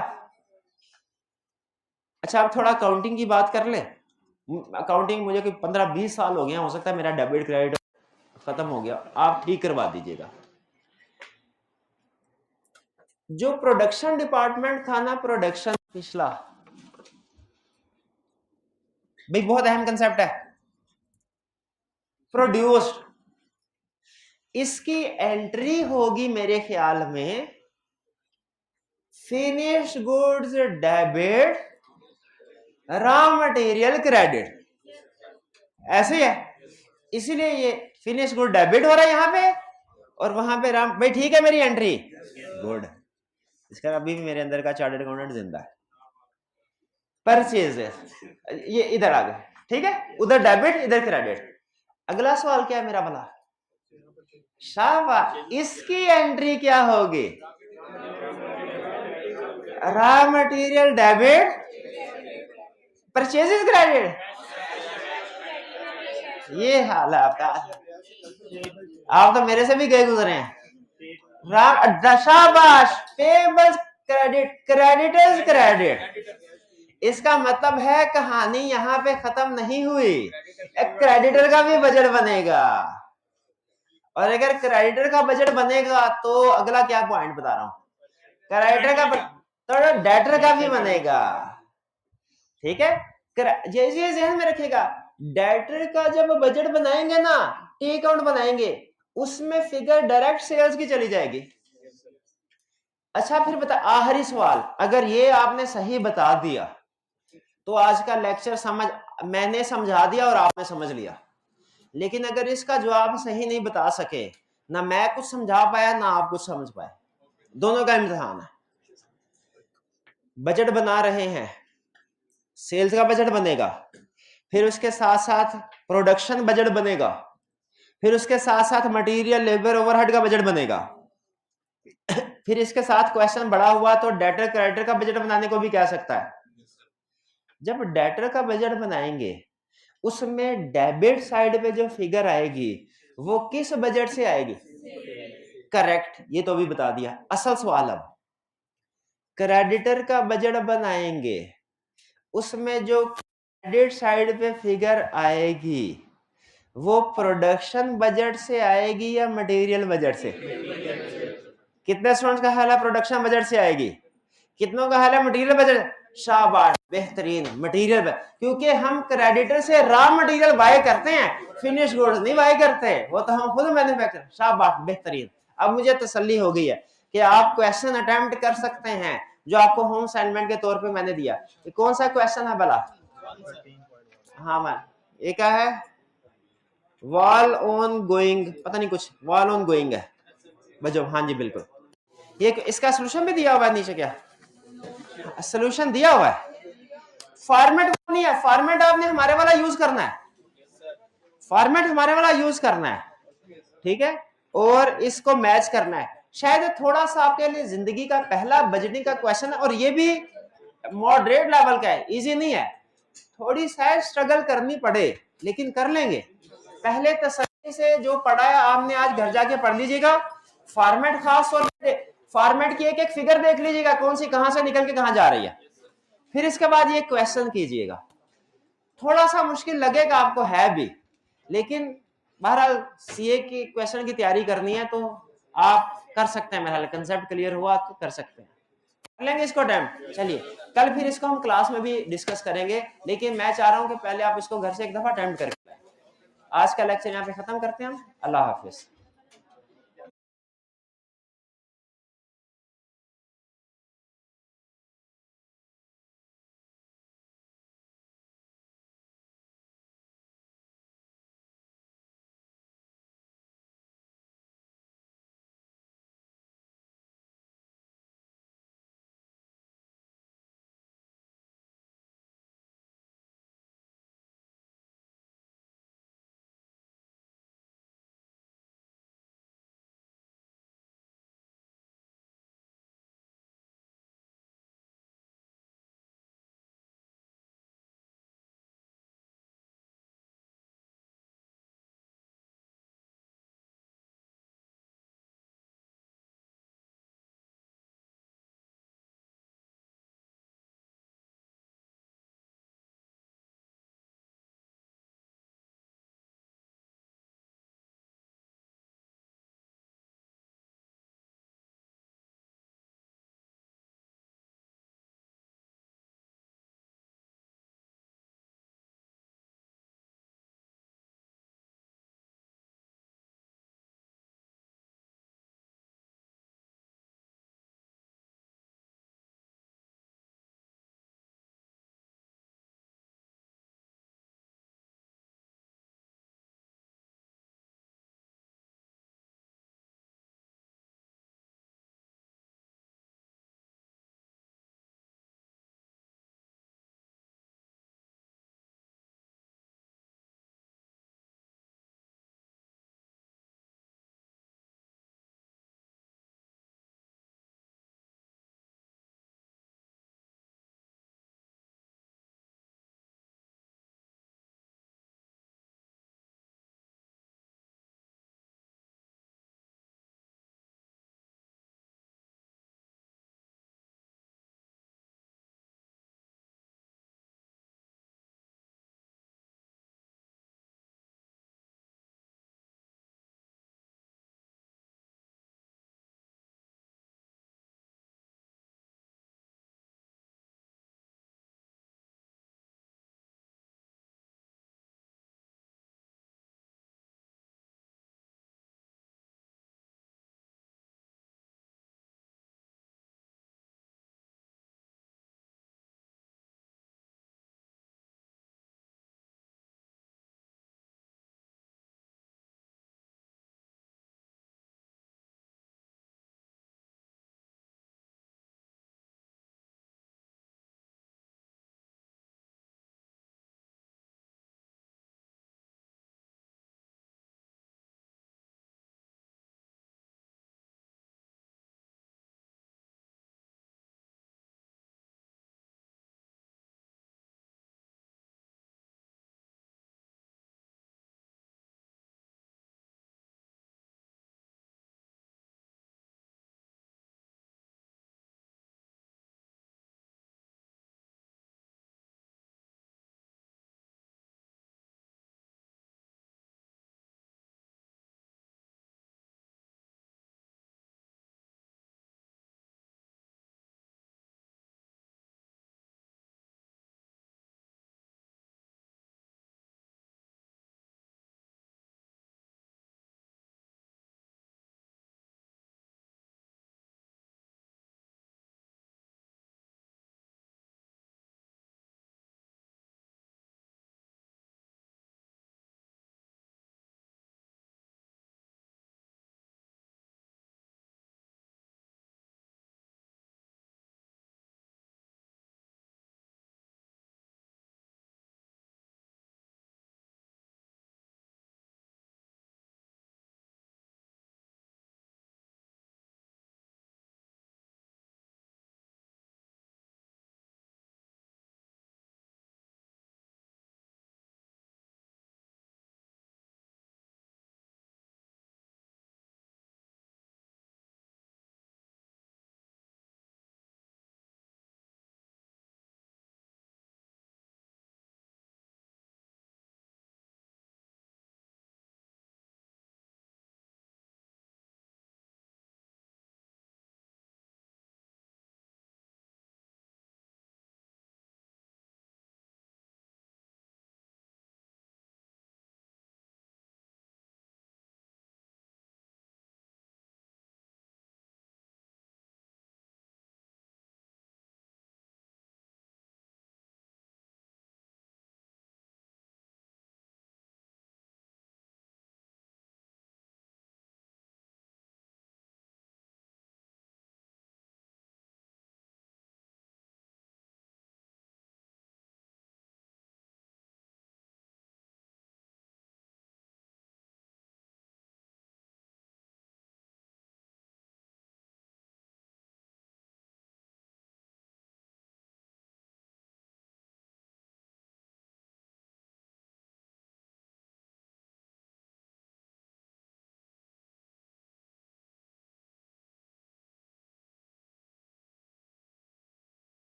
अच्छा अब थोड़ा अकाउंटिंग की बात कर ले। अकाउंटिंग मुझे कोई 15-20 साल हो गया, हो सकता है मेरा डेबिट क्रेडिट खत्म हो गया, आप ठीक करवा दीजिएगा। जो प्रोडक्शन डिपार्टमेंट था ना, प्रोडक्शन पिछला, भाई बहुत अहम कंसेप्ट है प्रोड्यूस्ड, इसकी एंट्री होगी मेरे ख्याल में finish goods debit, raw material credit, ऐसे है। इसीलिए ये फिनिश गुड डेबिट हो रहा है यहां पे, और वहां पे राम भाई ठीक है मेरी एंट्री गुड। इसका अभी भी मेरे अंदर का चार्टर्ड अकाउंटेंट जिंदा है। परचेज ये इधर आ गए, ठीक है, उधर डेबिट इधर क्रेडिट। अगला सवाल क्या है मेरा भला? शाबाश, इसकी एंट्री क्या होगी? Raw material debit, purchases credit. ये हाल है आपका, आप तो मेरे से भी गए गुजरे हैं। शाबाश, पेबल्स क्रेडिट, क्रेडिटर्स क्रेडिट। इसका मतलब है कहानी यहाँ पे खत्म नहीं हुई, एक क्रेडिटर का भी बजट बनेगा, और अगर क्रेडिटर का बजट बनेगा तो अगला क्या पॉइंट बता रहा हूं, क्रेडिटर का तो डेटर का भी बनेगा, ठीक है। ये ध्यान में रखेगा, डेटर का जब बजट बनाएंगे ना, टी अकाउंट बनाएंगे, उसमें फिगर डायरेक्ट सेल्स की चली जाएगी। अच्छा फिर बता, आखिरी सवाल, अगर ये आपने सही बता दिया तो आज का लेक्चर मैंने समझा दिया और आपने समझ लिया। लेकिन अगर इसका जवाब सही नहीं बता सके, ना मैं कुछ समझा पाया ना आप कुछ समझ पाए, दोनों का इम्तिहान है। बजट बना रहे हैं, सेल्स का बजट बनेगा, फिर उसके साथ साथ प्रोडक्शन बजट बनेगा, फिर उसके साथ साथ मटेरियल लेबर ओवरहेड का बजट बनेगा, फिर इसके साथ क्वेश्चन बड़ा हुआ तो डेटर क्रेडिटर का बजट बनाने को भी कह सकता है। जब डेटर का बजट बनाएंगे उसमें डेबिट साइड पे जो फिगर आएगी वो किस बजट से आएगी? करेक्ट, ये तो अभी बता दिया। असल सवाल अब क्रेडिटर का बजट बनाएंगे, उसमें जो क्रेडिट साइड पे फिगर आएगी वो प्रोडक्शन बजट से आएगी या मटेरियल बजट से? कितने स्टूडेंट्स का हाल है प्रोडक्शन बजट से आएगी, कितनों का हाल है मटेरियल बजट? शाबाश, बेहतरीन, मटेरियल बजट। क्योंकि हम क्रेडिटर से रॉ मटेरियल बाय करते हैं, फिनिश गुड्स नहीं बाय करते, वो तो हम खुद मैन्युफैक्चर। शाबाश, बेहतरीन। अब मुझे तसल्ली हो गई है कि आप क्वेश्चन अटेम्प्ट कर सकते हैं जो आपको होम असाइनमेंट के तौर पे मैंने दिया। ये कौन सा क्वेश्चन है भला? हाँ मैम, ये क्या है? वॉल ऑन गोइंग, पता नहीं कुछ वॉल ऑन गोइंग है बजो। हाँ जी बिल्कुल, ये इसका सोल्यूशन भी दिया हुआ है नीचे। क्या सोल्यूशन दिया हुआ है? फॉर्मेट नहीं है, फॉर्मेट आपने हमारे वाला यूज करना है, फॉर्मेट हमारे वाला यूज करना है, ठीक है, और इसको मैच करना है। शायद थोड़ा सा आपके लिए जिंदगी का पहला बजटिंग का क्वेश्चन है और ये भी मॉडरेट लेवल का है, इजी नहीं है, थोड़ी सा स्ट्रगल करनी पड़े लेकिन कर लेंगे। पहले तसल्ली से जो पढ़ा है आपने आज घर जाके पढ़ लीजिएगा। फॉर्मेट खास तौर पे फॉर्मेट की एक एक फिगर देख लीजिएगा कौन सी कहां से निकल के कहां जा रही है, फिर इसके बाद ये क्वेश्चन कीजिएगा। थोड़ा सा मुश्किल लगेगा आपको, है भी, लेकिन बहरहाल सीए की क्वेश्चन की तैयारी करनी है तो आप कर सकते हैं। मेरा कंसेप्ट क्लियर हुआ तो कर सकते हैं, कर लेंगे इसको अटेम्प्ट। चलिए कल फिर इसको हम क्लास में भी डिस्कस करेंगे, लेकिन मैं चाह रहा हूं कि पहले आप इसको घर से एक दफा अटेम्प्ट करके। आज का लेक्चर यहाँ पे खत्म करते हैं हम। अल्लाह हाफिज।